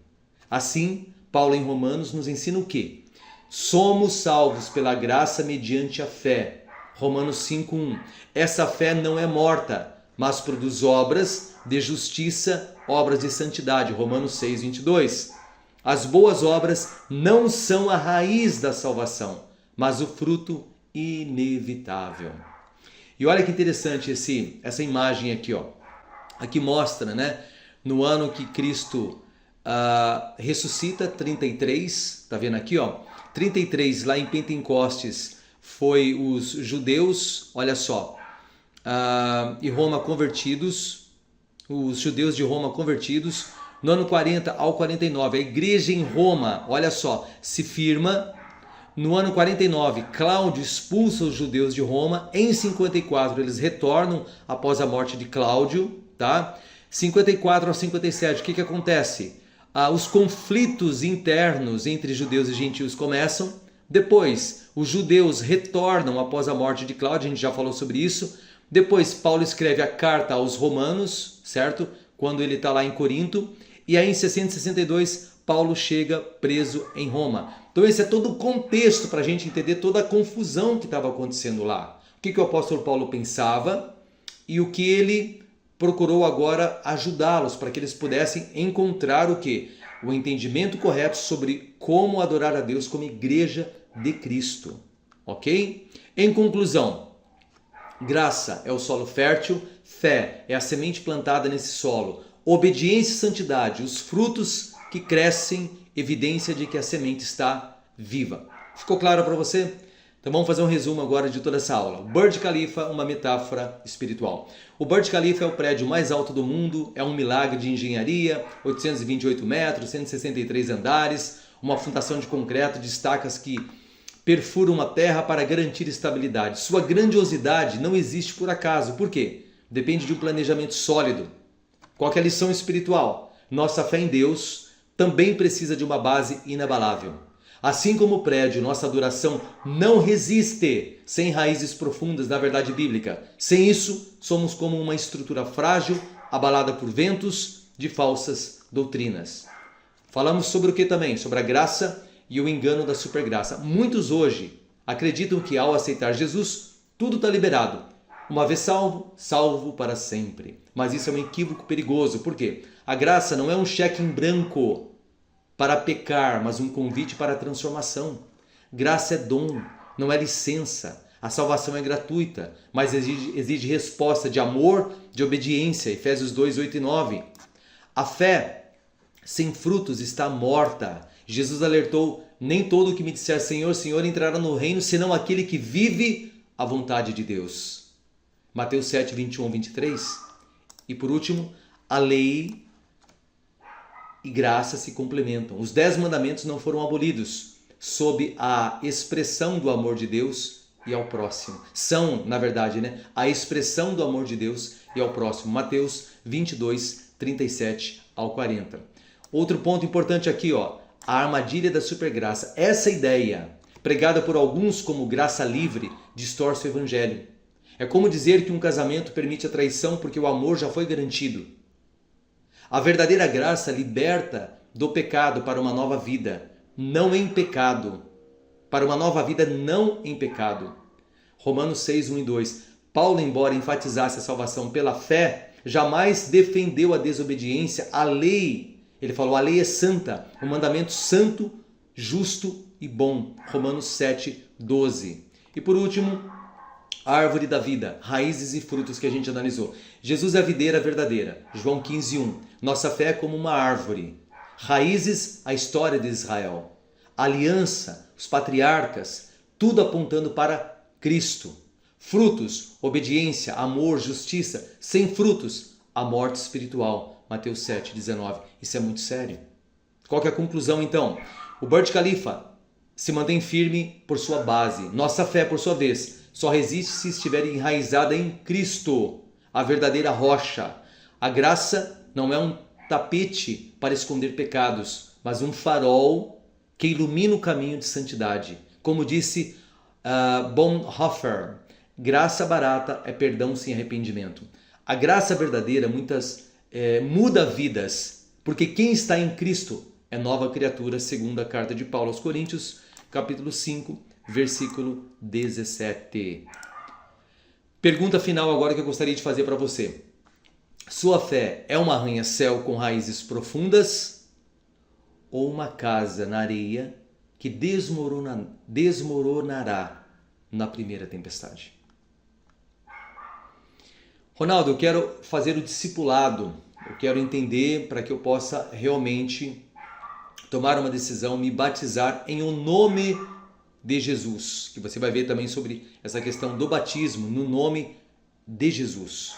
Assim, Paulo em Romanos nos ensina o quê? Somos salvos pela graça mediante a fé. Romanos 5:1. Essa fé não é morta, mas produz obras de justiça, obras de santidade. Romanos 6, 22. As boas obras não são a raiz da salvação, mas o fruto inevitável. E olha que interessante essa imagem aqui, ó. Aqui mostra, né? No ano que Cristo ressuscita, 33, tá vendo aqui, ó? 33, lá em Pentecostes, foi os judeus, olha só, e Roma convertidos, os judeus de Roma convertidos. No ano 40 ao 49, a igreja em Roma, olha só, se firma. No ano 49, Cláudio expulsa os judeus de Roma. Em 54, eles retornam após a morte de Cláudio, tá? 54 ao 57, o que acontece? Os conflitos internos entre judeus e gentios começam. Depois, os judeus retornam após a morte de Cláudio, a gente já falou sobre isso. Depois, Paulo escreve a carta aos Romanos, certo? Quando ele está lá em Corinto. E aí, em 662, Paulo chega preso em Roma. Então esse é todo o contexto para a gente entender toda a confusão que estava acontecendo lá. O que o apóstolo Paulo pensava e o que ele procurou agora ajudá-los para que eles pudessem encontrar o quê? O entendimento correto sobre como adorar a Deus como igreja de Cristo. Ok? Em conclusão, graça é o solo fértil, fé é a semente plantada nesse solo, obediência e santidade, os frutos que crescem, evidência de que a semente está viva. Ficou claro para você? Então vamos fazer um resumo agora de toda essa aula. Burj Khalifa, uma metáfora espiritual. O Burj Khalifa é o prédio mais alto do mundo, é um milagre de engenharia, 828 metros, 163 andares, uma fundação de concreto de estacas que perfuram a terra para garantir estabilidade. Sua grandiosidade não existe por acaso. Por quê? Depende de um planejamento sólido. Qual que é a lição espiritual? Nossa fé em Deus também precisa de uma base inabalável. Assim como o prédio, nossa adoração não resiste sem raízes profundas na verdade bíblica. Sem isso, somos como uma estrutura frágil, abalada por ventos de falsas doutrinas. Falamos sobre o que também? Sobre a graça e o engano da supergraça. Muitos hoje acreditam que ao aceitar Jesus, tudo está liberado. Uma vez salvo, salvo para sempre. Mas isso é um equívoco perigoso. Por quê? A graça não é um cheque em branco para pecar, mas um convite para a transformação. Graça é dom, não é licença. A salvação é gratuita, mas exige resposta de amor, de obediência. Efésios 2, 8 e 9. A fé sem frutos está morta. Jesus alertou, nem todo que me disser Senhor, Senhor entrará no reino, senão aquele que vive a vontade de Deus. Mateus 7, 21 a 23. E por último, a lei e graça se complementam. Os 10 mandamentos não foram abolidos sob a expressão do amor de Deus e ao próximo. São, na verdade, a expressão do amor de Deus e ao próximo. Mateus 22, 37 ao 40. Outro ponto importante aqui, ó, a armadilha da supergraça. Essa ideia, pregada por alguns como graça livre, distorce o evangelho. É como dizer que um casamento permite a traição porque o amor já foi garantido. A verdadeira graça liberta do pecado para uma nova vida, não em pecado. Para uma nova vida não em pecado. Romanos 6, 1 e 2. Paulo, embora enfatizasse a salvação pela fé, jamais defendeu a desobediência à lei. Ele falou, a lei é santa, um mandamento santo, justo e bom. Romanos 7, 12. E por último, a árvore da vida, raízes e frutos que a gente analisou. Jesus é a videira verdadeira. João 15, 1. Nossa fé é como uma árvore. Raízes, a história de Israel. Aliança, os patriarcas, tudo apontando para Cristo. Frutos, obediência, amor, justiça. Sem frutos, a morte espiritual. Mateus 7, 19. Isso é muito sério. Qual que é a conclusão então? O Burj Khalifa se mantém firme por sua base. Nossa fé, por sua vez, só resiste se estiver enraizada em Cristo, a verdadeira rocha. A graça não é um tapete para esconder pecados, mas um farol que ilumina o caminho de santidade. Como disse Bonhoeffer, graça barata é perdão sem arrependimento. A graça verdadeira muda vidas, porque quem está em Cristo é nova criatura, segundo a carta de Paulo aos Coríntios, capítulo 5, versículo 17. Pergunta final agora que eu gostaria de fazer para você. Sua fé é um arranha-céu com raízes profundas ou uma casa na areia que desmoronará na primeira tempestade? Ronaldo, eu quero fazer o discipulado, eu quero entender para que eu possa realmente tomar uma decisão, me batizar em um nome de Jesus, que você vai ver também sobre essa questão do batismo no nome de Jesus.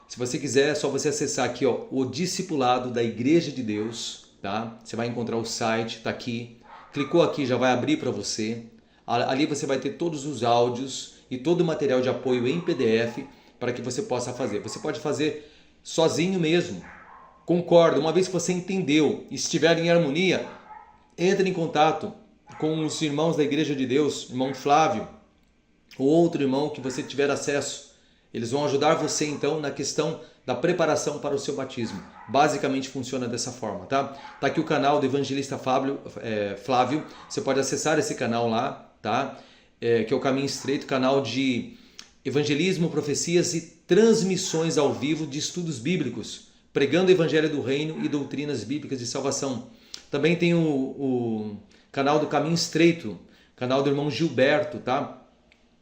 Se você quiser, é só você acessar aqui, ó, o discipulado da Igreja de Deus, tá? Você vai encontrar o site, tá aqui. Clicou aqui, já vai abrir para você. Ali você vai ter todos os áudios e todo o material de apoio em PDF para que você possa fazer. Você pode fazer sozinho mesmo. Concordo, uma vez que você entendeu e estiver em harmonia, entre em contato com os irmãos da Igreja de Deus, irmão Flávio, ou outro irmão que você tiver acesso. Eles vão ajudar você então na questão da preparação para o seu batismo. Basicamente funciona dessa forma, tá? Tá aqui o canal do evangelista Flávio. Você pode acessar esse canal lá, tá? Que é o Caminho Estreito, canal de evangelismo, profecias e transmissões ao vivo de estudos bíblicos, pregando o evangelho do reino e doutrinas bíblicas de salvação. Também tem o canal do Caminho Estreito, canal do irmão Gilberto, tá?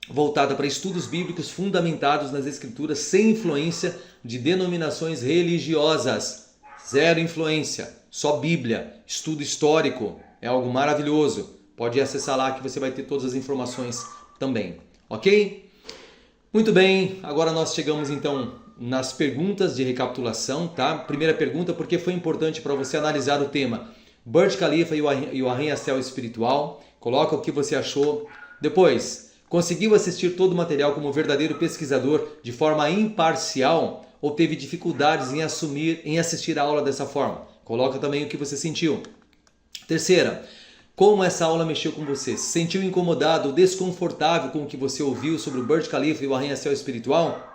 Voltada para estudos bíblicos fundamentados nas escrituras, sem influência de denominações religiosas. Zero influência, só Bíblia, estudo histórico, é algo maravilhoso. Pode acessar lá que você vai ter todas as informações também, ok? Muito bem, agora nós chegamos então nas perguntas de recapitulação, tá? Primeira pergunta, por que foi importante para você analisar o tema Burj Khalifa e o arranha-céu espiritual? Coloca o que você achou. Depois, conseguiu assistir todo o material como verdadeiro pesquisador de forma imparcial ou teve dificuldades em assistir a aula dessa forma? Coloca também o que você sentiu. Terceira, como essa aula mexeu com você? Se sentiu incomodado ou desconfortável com o que você ouviu sobre o Burj Khalifa e o arranha-céu espiritual?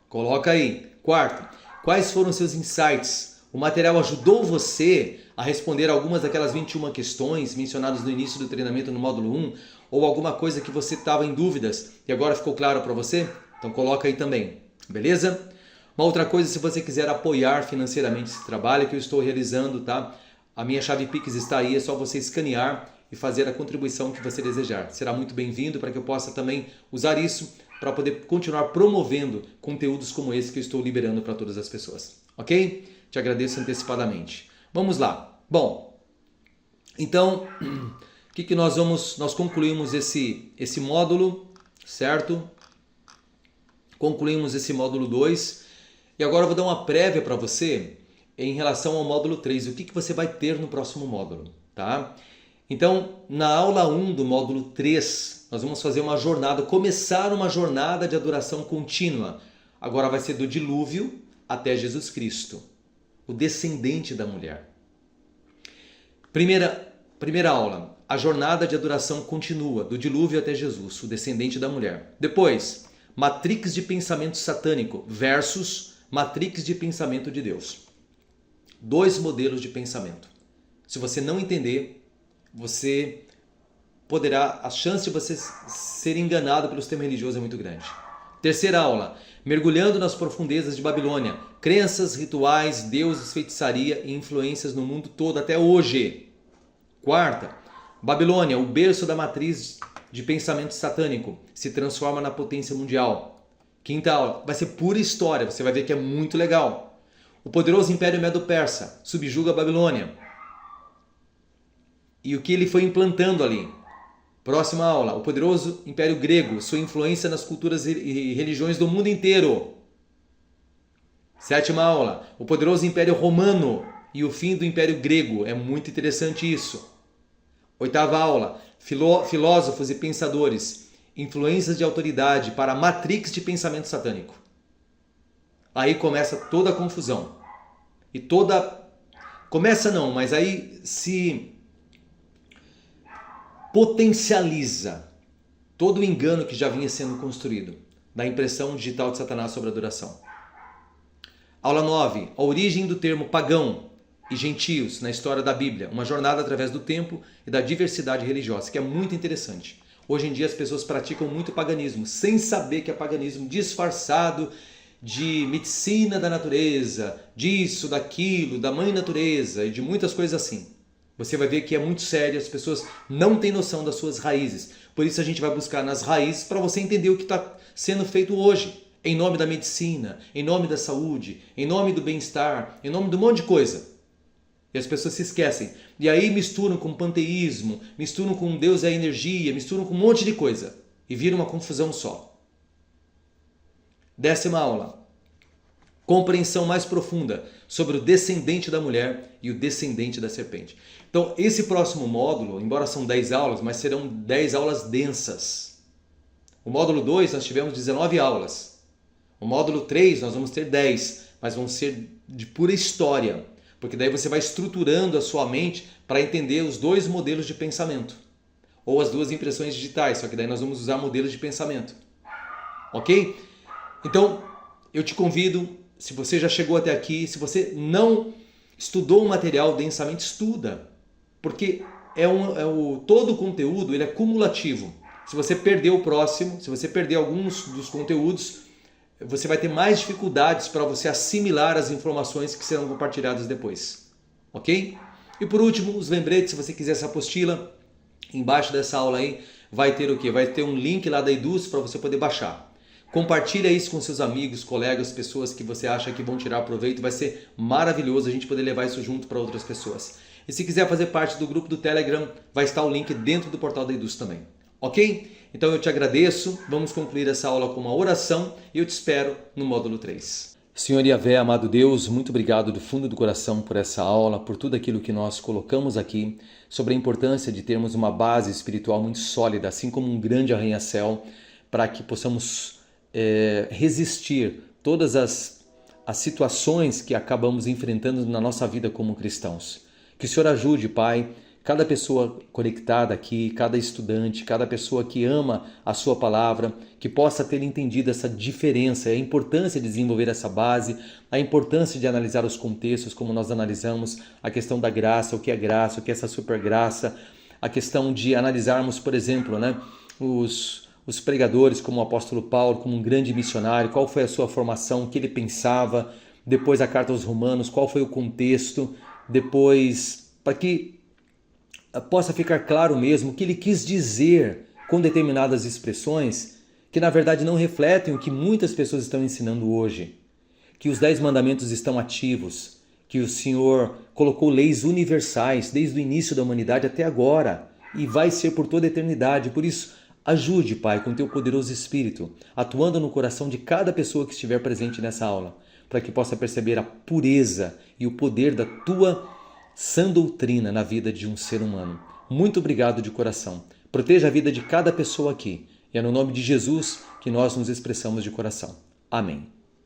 Coloca aí. Quarto, quais foram seus insights? O material ajudou você a responder algumas daquelas 21 questões mencionadas no início do treinamento no módulo 1? Ou alguma coisa que você estava em dúvidas e agora ficou claro para você? Então coloca aí também, beleza? Uma outra coisa, se você quiser apoiar financeiramente esse trabalho que eu estou realizando, tá? A minha chave Pix está aí, é só você escanear e fazer a contribuição que você desejar. Será muito bem-vindo para que eu possa também usar isso para poder continuar promovendo conteúdos como esse que eu estou liberando para todas as pessoas. Ok? Te agradeço antecipadamente. Vamos lá. Bom, então, o que nós concluímos esse módulo, certo? Concluímos esse módulo 2 e agora eu vou dar uma prévia para você em relação ao módulo 3, o que você vai ter no próximo módulo, tá? Então, na aula 1 do módulo 3, nós vamos fazer uma jornada, começar uma jornada de adoração contínua. Agora vai ser do dilúvio até Jesus Cristo, o descendente da mulher. Primeira aula, a jornada de adoração continua, do dilúvio até Jesus, o descendente da mulher. Depois, matrix de pensamento satânico versus matrix de pensamento de Deus. Dois modelos de pensamento. Se você não entender, a chance de você ser enganado pelo sistema religioso é muito grande. Terceira aula, mergulhando nas profundezas de Babilônia, crenças, rituais, deuses, feitiçaria e influências no mundo todo até hoje. Quarta, Babilônia, o berço da matriz de pensamento satânico, se transforma na potência mundial. Quinta aula, vai ser pura história, você vai ver que é muito legal. O poderoso Império Medo-Persa subjuga a Babilônia. E o que ele foi implantando ali. Próxima aula, o poderoso Império Grego, sua influência nas culturas e religiões do mundo inteiro. Sétima aula, o poderoso Império Romano e o fim do Império Grego. É muito interessante isso. Oitava aula, filósofos e pensadores, influências de autoridade para a matrix de pensamento satânico. Aí começa toda a confusão. Começa não, mas aí se potencializa todo o engano que já vinha sendo construído da impressão digital de Satanás sobre a adoração. Aula 9. A origem do termo pagão e gentios na história da Bíblia. Uma jornada através do tempo e da diversidade religiosa, que é muito interessante. Hoje em dia as pessoas praticam muito paganismo, sem saber que é paganismo disfarçado de medicina da natureza, disso, daquilo, da mãe natureza e de muitas coisas assim. Você vai ver que é muito sério, as pessoas não têm noção das suas raízes. Por isso a gente vai buscar nas raízes para você entender o que está sendo feito hoje. Em nome da medicina, em nome da saúde, em nome do bem-estar, em nome de um monte de coisa. E as pessoas se esquecem. E aí misturam com panteísmo, misturam com Deus é a energia, misturam com um monte de coisa. E vira uma confusão só. 10ª aula. Compreensão mais profunda sobre o descendente da mulher e o descendente da serpente. Então, esse próximo módulo, embora são 10 aulas, mas serão 10 aulas densas. O módulo 2 nós tivemos 19 aulas. O módulo 3 nós vamos ter 10, mas vão ser de pura história. Porque daí você vai estruturando a sua mente para entender os dois modelos de pensamento. Ou as duas impressões digitais, só que daí nós vamos usar modelos de pensamento. Ok? Então, eu te convido, se você já chegou até aqui, se você não estudou o material densamente, estuda. Porque todo o conteúdo ele é cumulativo. Se você perder o próximo, se você perder alguns dos conteúdos, você vai ter mais dificuldades para você assimilar as informações que serão compartilhadas depois. Ok? E por último, os lembretes, se você quiser essa apostila, embaixo dessa aula aí vai ter o quê? Vai ter um link lá da Eduz para você poder baixar. Compartilha isso com seus amigos, colegas, pessoas que você acha que vão tirar proveito. Vai ser maravilhoso a gente poder levar isso junto para outras pessoas. E se quiser fazer parte do grupo do Telegram, vai estar o link dentro do portal da Eduz também. Ok? Então eu te agradeço, vamos concluir essa aula com uma oração e eu te espero no módulo 3. Senhor Yahvé, amado Deus, muito obrigado do fundo do coração por essa aula, por tudo aquilo que nós colocamos aqui, sobre a importância de termos uma base espiritual muito sólida, assim como um grande arranha-céu, para que possamos resistir todas as situações que acabamos enfrentando na nossa vida como cristãos. Que o Senhor ajude, Pai, cada pessoa conectada aqui, cada estudante, cada pessoa que ama a sua palavra, que possa ter entendido essa diferença, a importância de desenvolver essa base, a importância de analisar os contextos, como nós analisamos a questão da graça, o que é essa super graça, a questão de analisarmos, por exemplo, os pregadores como o apóstolo Paulo, como um grande missionário, qual foi a sua formação, o que ele pensava, depois a carta aos Romanos, qual foi o contexto, depois, para que possa ficar claro mesmo o que ele quis dizer com determinadas expressões que na verdade não refletem o que muitas pessoas estão ensinando hoje. Que os 10 mandamentos estão ativos, que o Senhor colocou leis universais desde o início da humanidade até agora e vai ser por toda a eternidade. Por isso, ajude, Pai, com teu poderoso Espírito, atuando no coração de cada pessoa que estiver presente nessa aula, para que possa perceber a pureza e o poder da tua sã doutrina na vida de um ser humano. Muito obrigado de coração. Proteja a vida de cada pessoa aqui. E é no nome de Jesus que nós nos expressamos de coração. Amém.